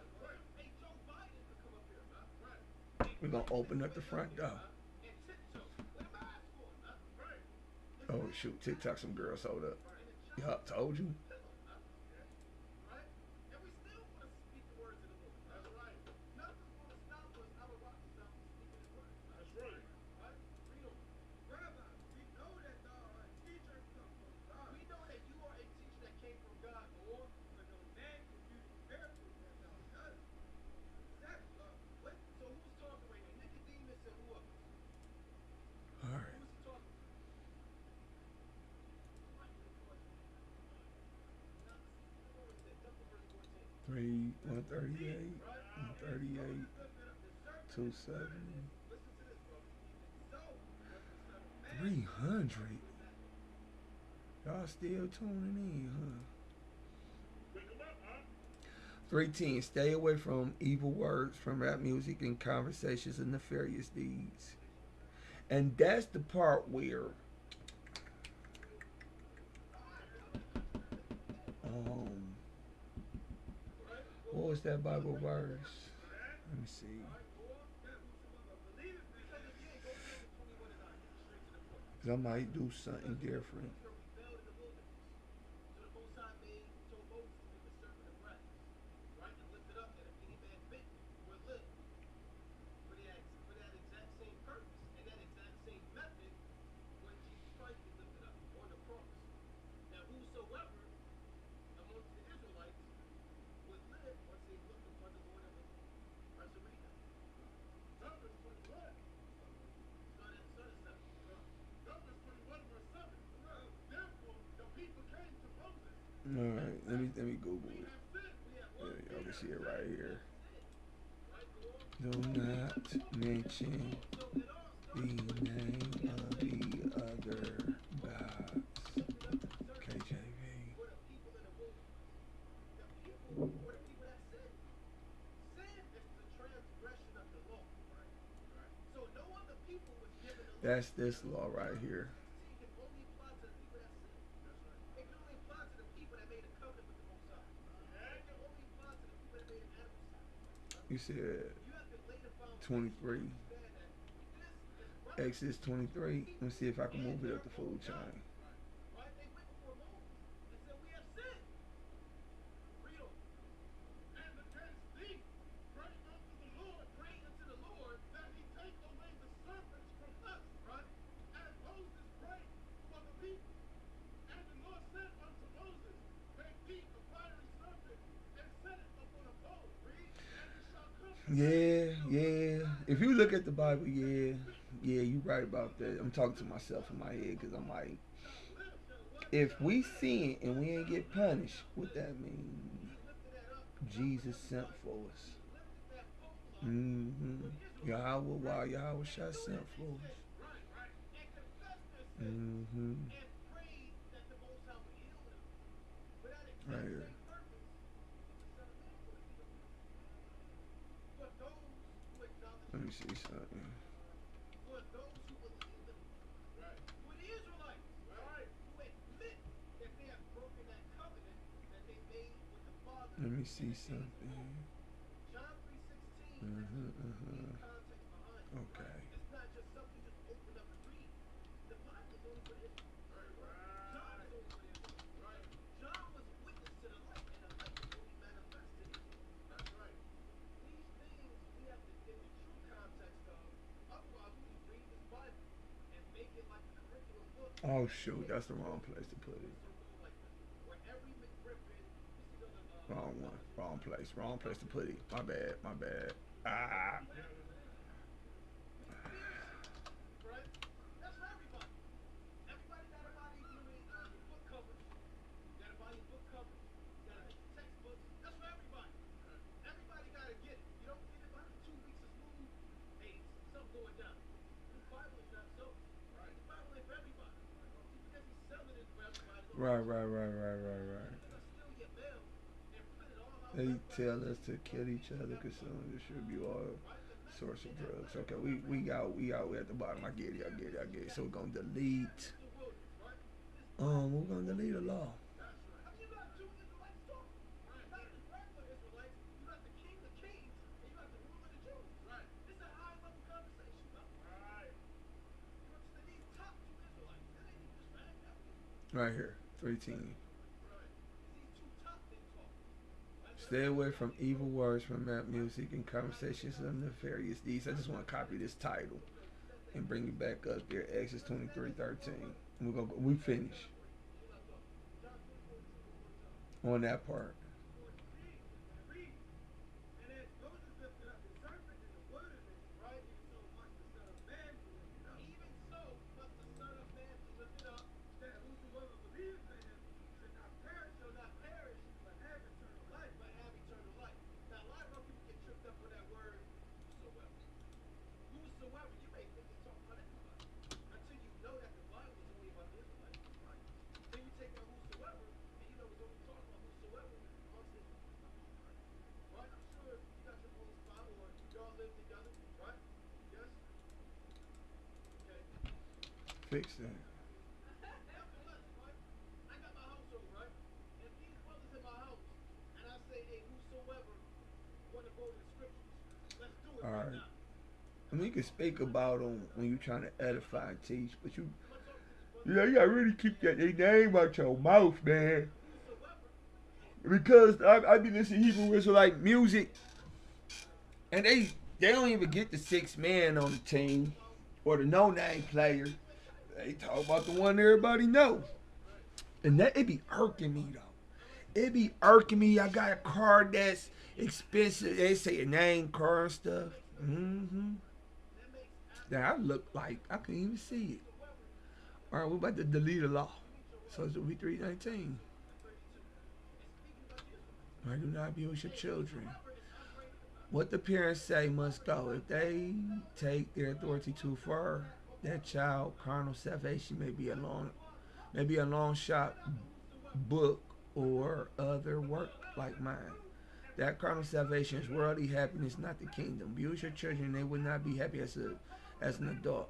S1: We're going to open up the front door. Oh, shoot. TikTok, some girls. Hold up. Yup, told you. All right. 138, 270, 300. Y'all still tuning in, huh? 310. Stay away from evil words, from rap music and conversations and nefarious deeds. And that's the part where what was that Bible verse? Let me see. Cause I might do something different. Let me Google it. Y'all can see it right here. Do not mention the name of the other gods. KJV. That's this law right here. You said 23. Exodus 23. Let me see if I can move it up the food chain. Yeah, yeah. If you look at the Bible, yeah, you right about that. I'm talking to myself in my head because I'm like, if we sin and we ain't get punished, what that mean? Jesus sent for us. Yahweh, why Yahweh shall sent for us. Right here. Let me see something. Let me see something. Okay. Oh shoot, that's the wrong place to put it. Wrong one. Wrong place. Wrong place to put it. My bad. My bad. Ah. Right. They tell us to kill each other, consume, distribute all sorts of drugs. Okay, we out at the bottom. I get it. So we're gonna delete. We're gonna delete a law. Right here, 13. Stay away from evil words from rap music and conversations of nefarious deeds. I just want to copy this title and bring it back up there. Exodus 23:13. We finish on that part. Fix that. All right. I mean, you can speak about them when you're trying to edify and teach, but you gotta really keep that they name out your mouth, man. Because I be listening to Hebrew Israelite music, and they don't even get the six man on the team or the no name player. They talk about the one everybody know, and that it be irking me though. It be irking me. I got a car that's expensive. They say a name car and stuff. That I look like I couldn't even see it. All right, we're about to delete a law. So it's V319. Right? Do not abuse your children. What the parents say must go. If they take their authority too far, that child carnal salvation may be a long shot book or other work like mine. That carnal salvation is worldly happiness, not the kingdom. Abuse your children, they will not be happy as an adult.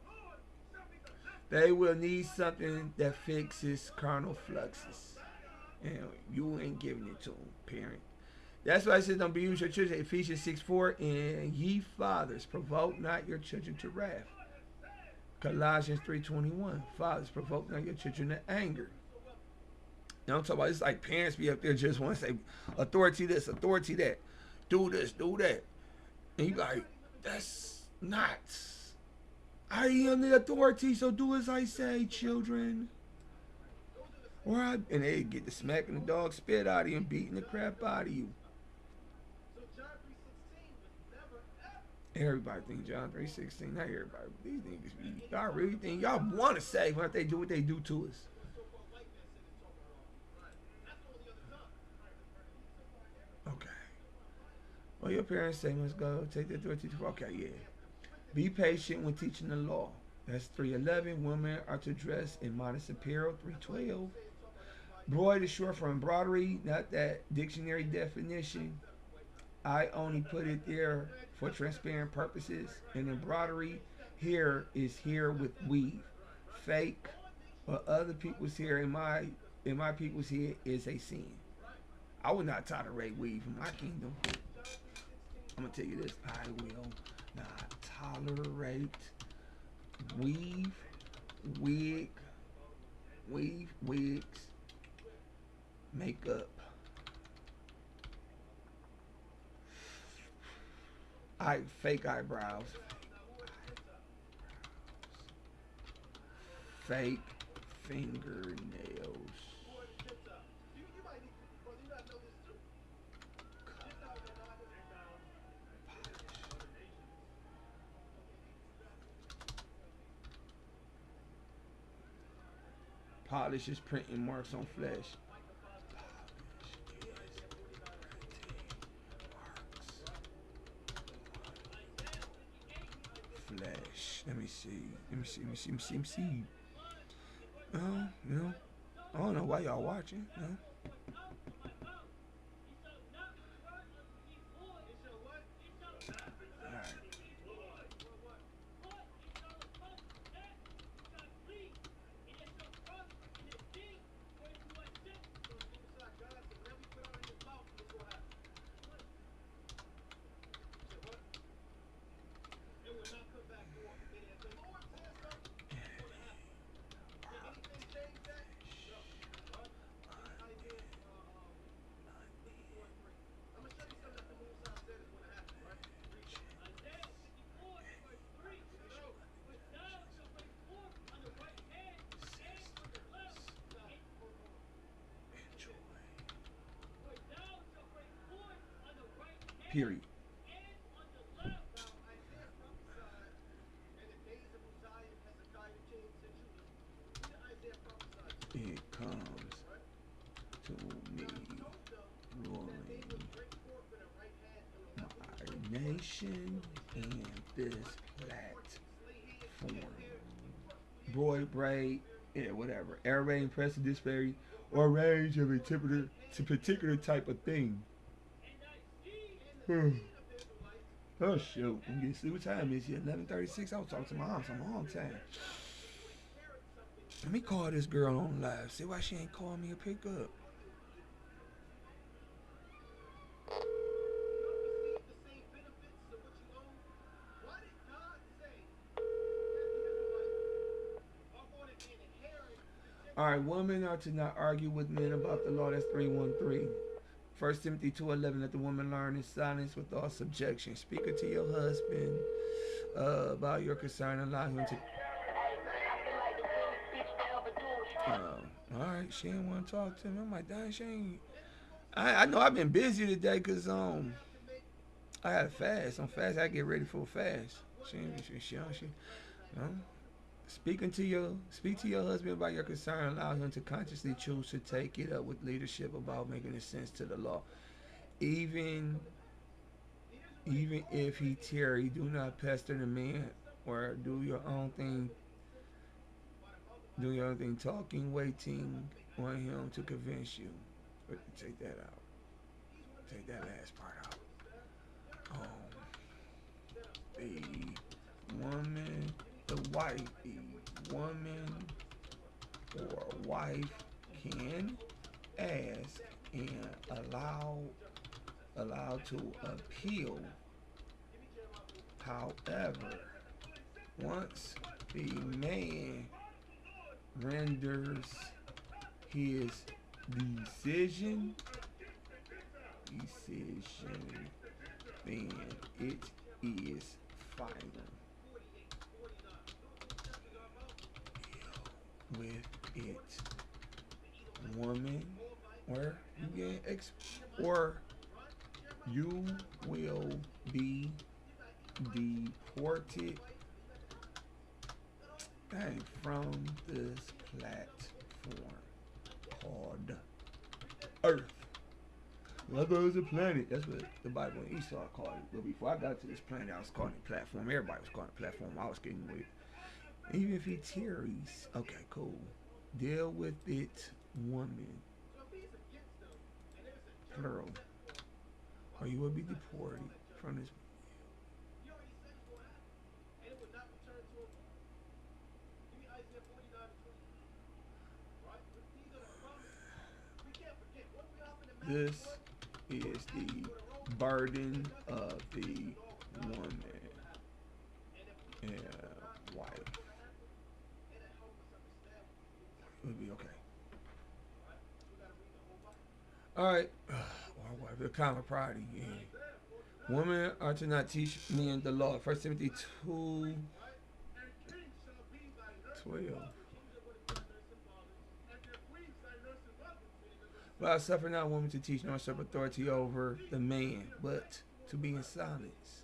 S1: They will need something that fixes carnal fluxes. And you ain't giving it to them, parent. That's why I said don't abuse your children. Ephesians 6:4, and ye fathers, provoke not your children to wrath. Colossians 3:21, fathers, provoke not your children to anger. You know what I'm talking about? It's like parents be up there just want to say, authority this, authority that. Do this, do that. And you like, that's not. I am the authority, so do as I say, children. And they get the smacking the dog spit out of you and beating the crap out of you. Everybody think John 3:16. Not everybody. These niggas, y'all really think y'all want to say what they do to us. Okay. Well, your parents say must go. Take the authority. Okay, yeah. Be patient when teaching the law. That's 3:11. Women are to dress in modest apparel. 3:12. Broid is short for embroidery, not that dictionary definition. I only put it there for transparent purposes. And embroidery here is here with weave. Fake or other people's hair in my people's hair is a sin. I would not tolerate weave in my kingdom. I'm gonna tell you this: I will not tolerate weave, wigs, makeup, fake eyebrows, fake fingernails. Polish is printing marks on flesh. Flesh. Let me see. You know, I don't know why y'all watching. You know? Period. It comes to me ruling my nation and this platform. Broid, braid, yeah, whatever. Air rain, press, disparity, or range of a particular type of thing. Oh shoot! I'm getting see what time is here. 11:36. I was talking to my mom for a long time. Let me call this girl on live. See why she ain't calling me or pick up. All right, women are to not argue with men about the law. That's 3:13. 1 Timothy 2:11, let the woman learn in silence with all subjection. Speak to your husband about your concern. Allow him to... all right, she didn't want to talk to me. I'm like, dang, she ain't... I know I've been busy today because I had a fast. I'm fast. I get ready for a fast. Speak to your husband about your concern. Allow him to consciously choose to take it up with leadership about making a sense to the law. Even if he tarry, do not pester the man, or do your own thing. Do your own thing, talking, waiting on him to convince you. But take that out. Take that last part out. The woman, the woman or wife can ask and allow to appeal. However, once the man renders his decision, then it is final. With it, woman, or you will be deported from this platform called Earth. Well, there was a planet. That's what the Bible and Esau called it. But before I got to this planet, I was calling it platform. Everybody was calling it platform. I was getting with. Even if he tarries, okay, cool. Deal with it, woman. Plural. Or you will be deported from this. This is the burden of the woman and wife. It'll be okay. All right. Or wife, the common priority. Yeah. Women are to not teach men the law. 1 Timothy 2:12. But I suffer not women to teach, nor usurp authority over the man, but to be in silence.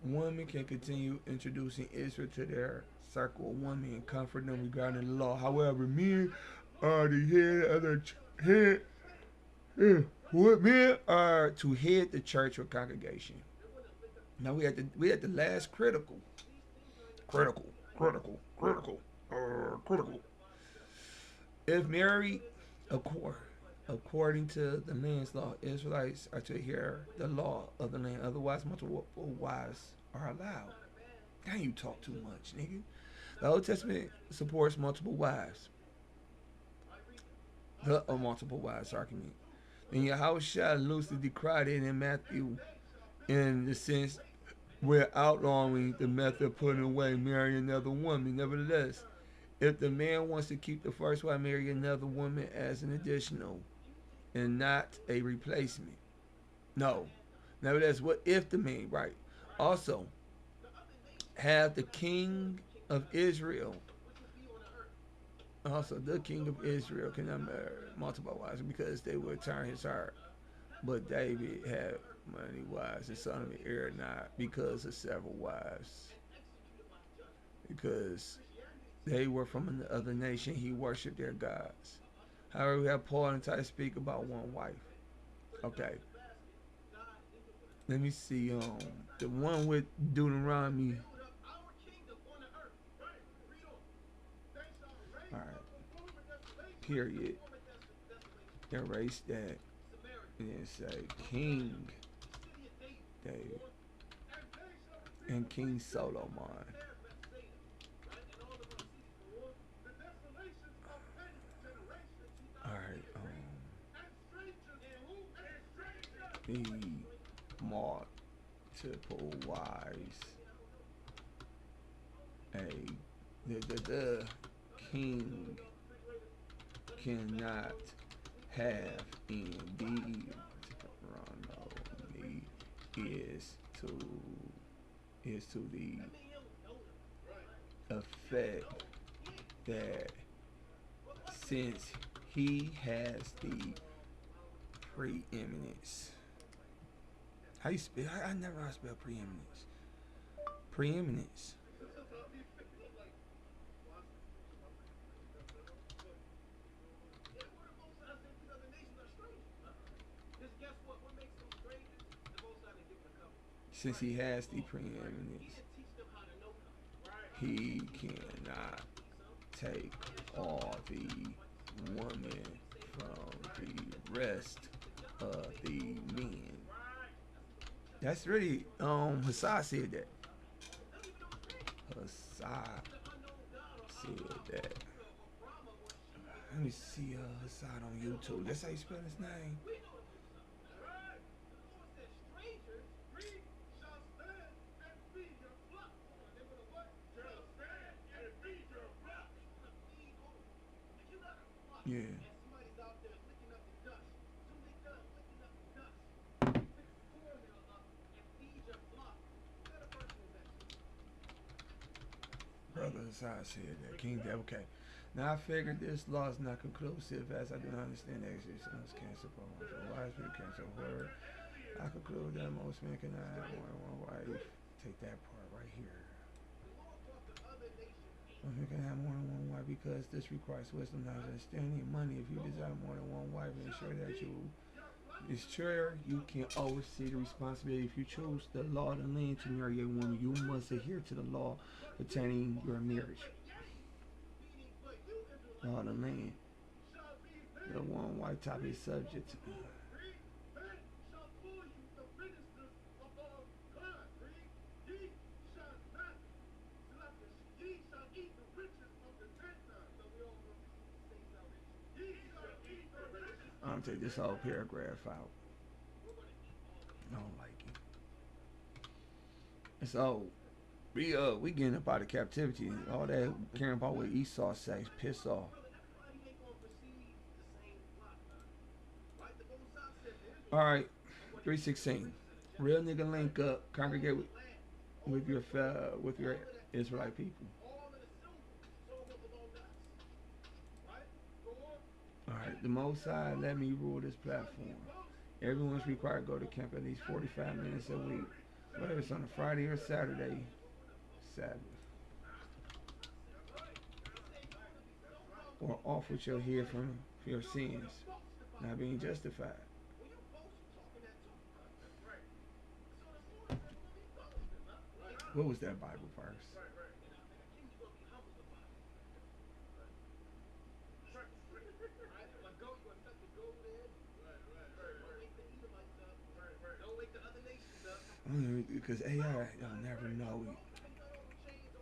S1: Women can continue introducing Israel to their circle of women and comfort them regarding the law. However, men are the head of the head. Men are to head the church or congregation. Now we at the last critical. If married, according to the man's law, Israelites are to hear the law of the land. Otherwise, multiple wives are allowed. Damn, you talk too much, nigga. The Old Testament supports multiple wives. The multiple wives argument. And Yahushua loosely decried it in Matthew in the sense we're outlawing the method of putting away marrying another woman. Nevertheless, if the man wants to keep the first wife, marry another woman as an additional and not a replacement. No. Nevertheless, what if the man, right? Also, have the king of Israel. Also, the king of Israel cannot marry multiple wives because they would turn his heart. But David had many wives, and son of heir not because of several wives. Because they were from another nation, he worshipped their gods. However, we have Paul and Titus speak about one wife. Okay. Let me see. The one with Deuteronomy. All right. Period. Erase that. And then say King David and King Solomon. All right. The multiple wives. The king cannot have indeed is to the effect that since he has the preeminence. How you spell? I never know how to spell preeminence. Preeminence. Since he has the preeminence, he cannot take all the women from the rest of the men. That's really Hassad said that. Hassad said that. Let me see Hassad on YouTube. That's how you spell his name. Yeah. Brother Hassad said that. King David. Okay. Now I figured this law is not conclusive as I do not understand the existence cancer problem. So wise people cancer word. I conclude that most men cannot have more than one wife. Take that part right here. Most men can have more than one wife because this requires wisdom, knowledge, understanding, and money. If you desire more than one wife, ensure that you can oversee the responsibility. If you choose the law of the land to marry a woman, you must adhere to the law pertaining your marriage. Law of the land. The one white topic is subject to I'm gonna take this whole paragraph out. I don't like it. So we getting up out of captivity. All that caring about what Esau says, piss off. All right, 3:16. Real nigga link up, congregate with your Israelite people. All right, the Most High let me rule this platform. Everyone's required to go to camp at least 45 minutes a week, whether it's on a Friday or Saturday, Sabbath, or off with your head from your sins, not being justified. What was that Bible verse? Because AI, y'all never know.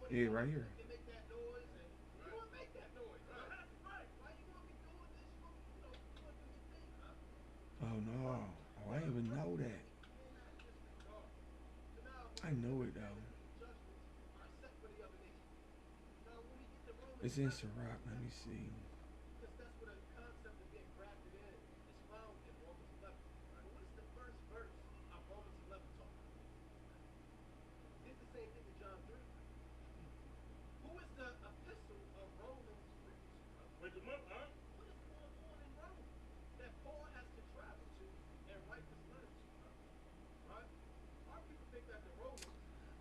S1: Yeah, right here. Oh no, oh, I didn't even know that. I know it though. It's in Sirach. Let me see.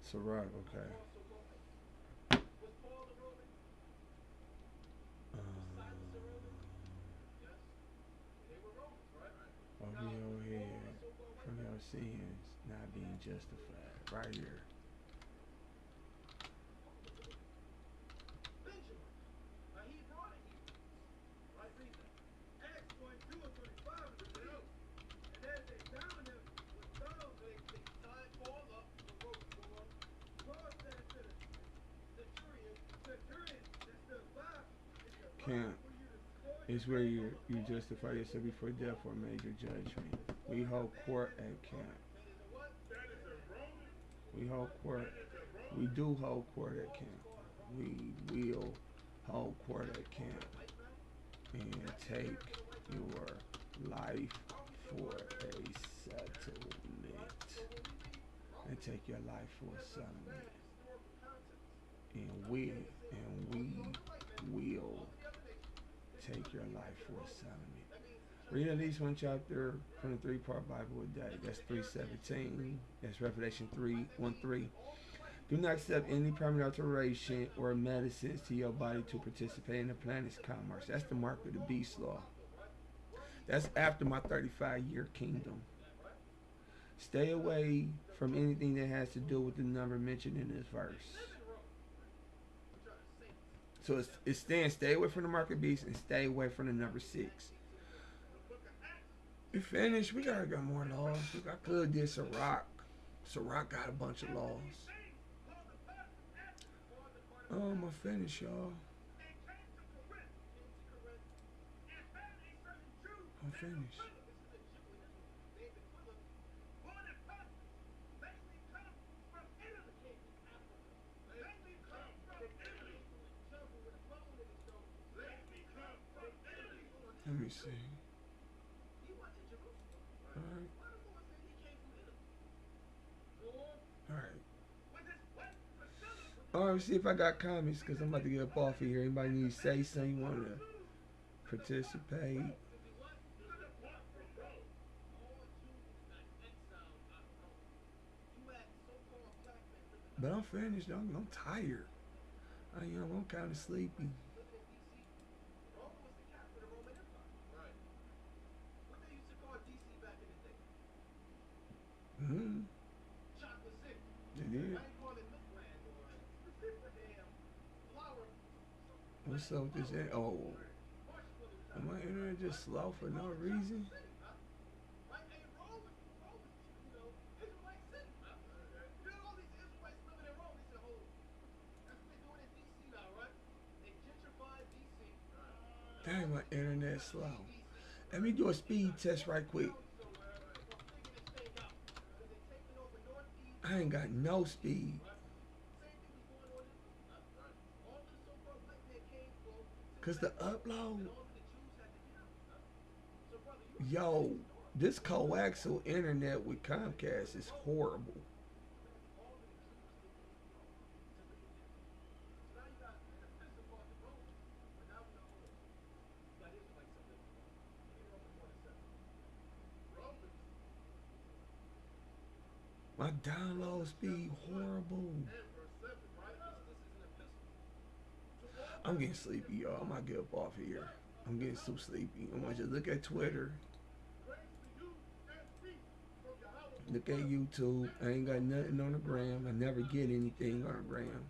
S1: Sirach, okay. Over your head from your sins not being justified. Right here. Camp is where you justify yourself before death or major judgment. We hold court at camp. We hold court. We do hold court at camp. We will hold court at camp and take your life for a settlement. And take your life for a settlement. And we will take your life for a settlement. Read at least one chapter from the three-part Bible a day. That's 3:17. That's Revelation 3:1-3. Do not accept any permanent alteration or medicines to your body to participate in the planet's commerce. That's the mark of the beast law. That's after my 35-year kingdom. Stay away from anything that has to do with the number mentioned in this verse. So it's saying stay away from the market beast and stay away from the number 6. We finished. We gotta got more laws. I could did Sirach. Sirach got a bunch of laws. I'm gonna finish, y'all. I'm finished. Let me see. Alright. Alright, see if I got comments because I'm about to get up off of here. Anybody need to say something? You want to participate? But I'm finished. I'm tired. I'm kind of sleepy. Mm-hmm. It is. What's up with this? Oh, my internet just slow for no reason. Dang, my internet slow. Let me do a speed test right quick. I ain't got no speed. Cause the upload, yo, this coaxial internet with Comcast is horrible. My download speed horrible. I'm getting sleepy, y'all. I might get up off here. I'm getting so sleepy. I'm gonna just look at Twitter. Look at YouTube. I ain't got nothing on the gram. I never get anything on the gram.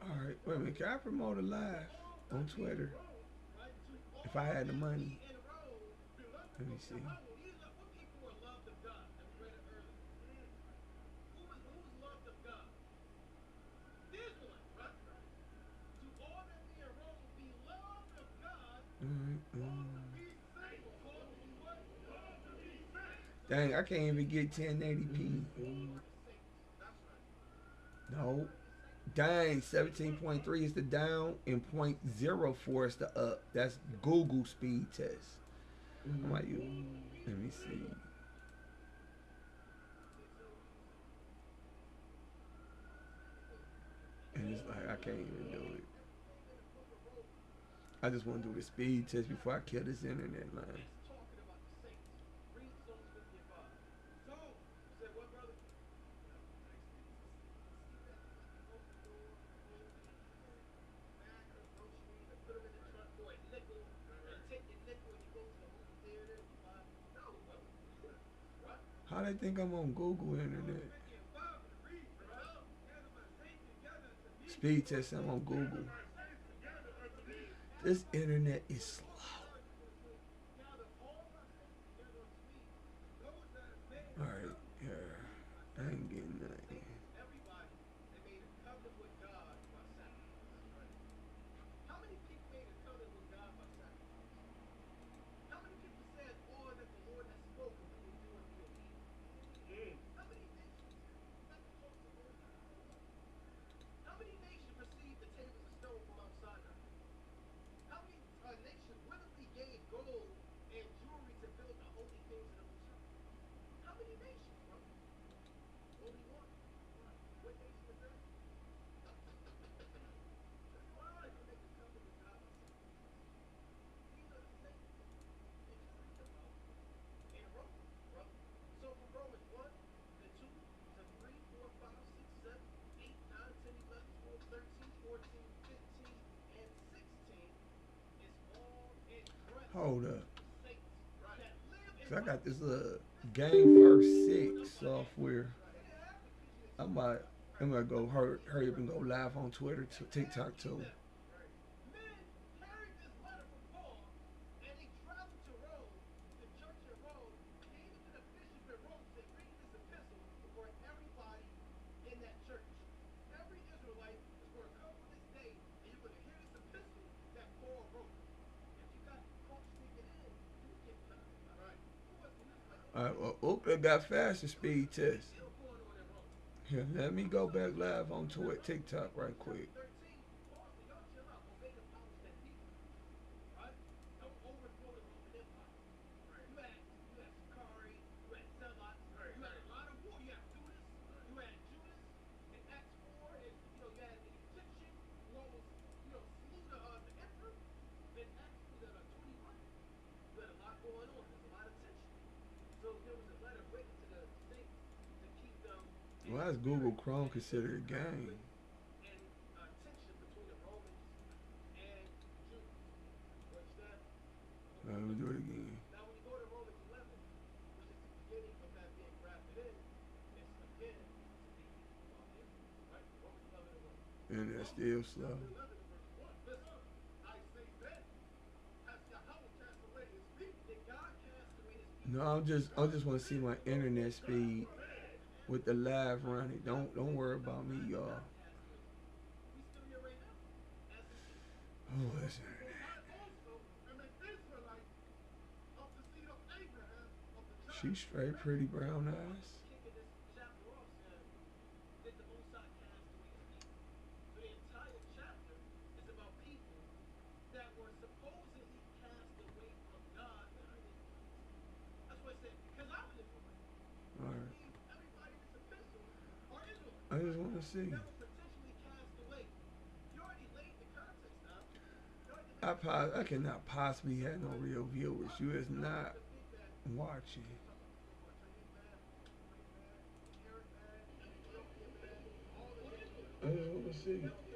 S1: Alright, wait a minute. Can I promote a live on Twitter? If I had the money. Let me see. Dang, I can't even get 1080p. No. Dang, 17.3 is the down and 0.04 is the up. That's Google speed test. How about you? Let me see. And it's like, I can't even do it. I just want to do the speed test before I kill this internet line. How they think I'm on Google internet? Speed test, I'm on Google. This internet is slow. Alright, here. I ain't getting nothing. Hold up. Cause I got this little Game First 6 software. I might, I'm gonna go hurry up and go live on Twitter, to TikTok too. Alright, well, Oakland got faster speed test. Here, let me go back live on TikTok right quick. Why is Google Chrome considered a game? Let me do it again. And that's still slow. No, I just want to see my internet speed with the live running. Don't worry about me, y'all. Oh, that's internet. She straight pretty brown eyes. Alright. I just want to see. I cannot possibly have no real viewers. You is not watching. I just want to see.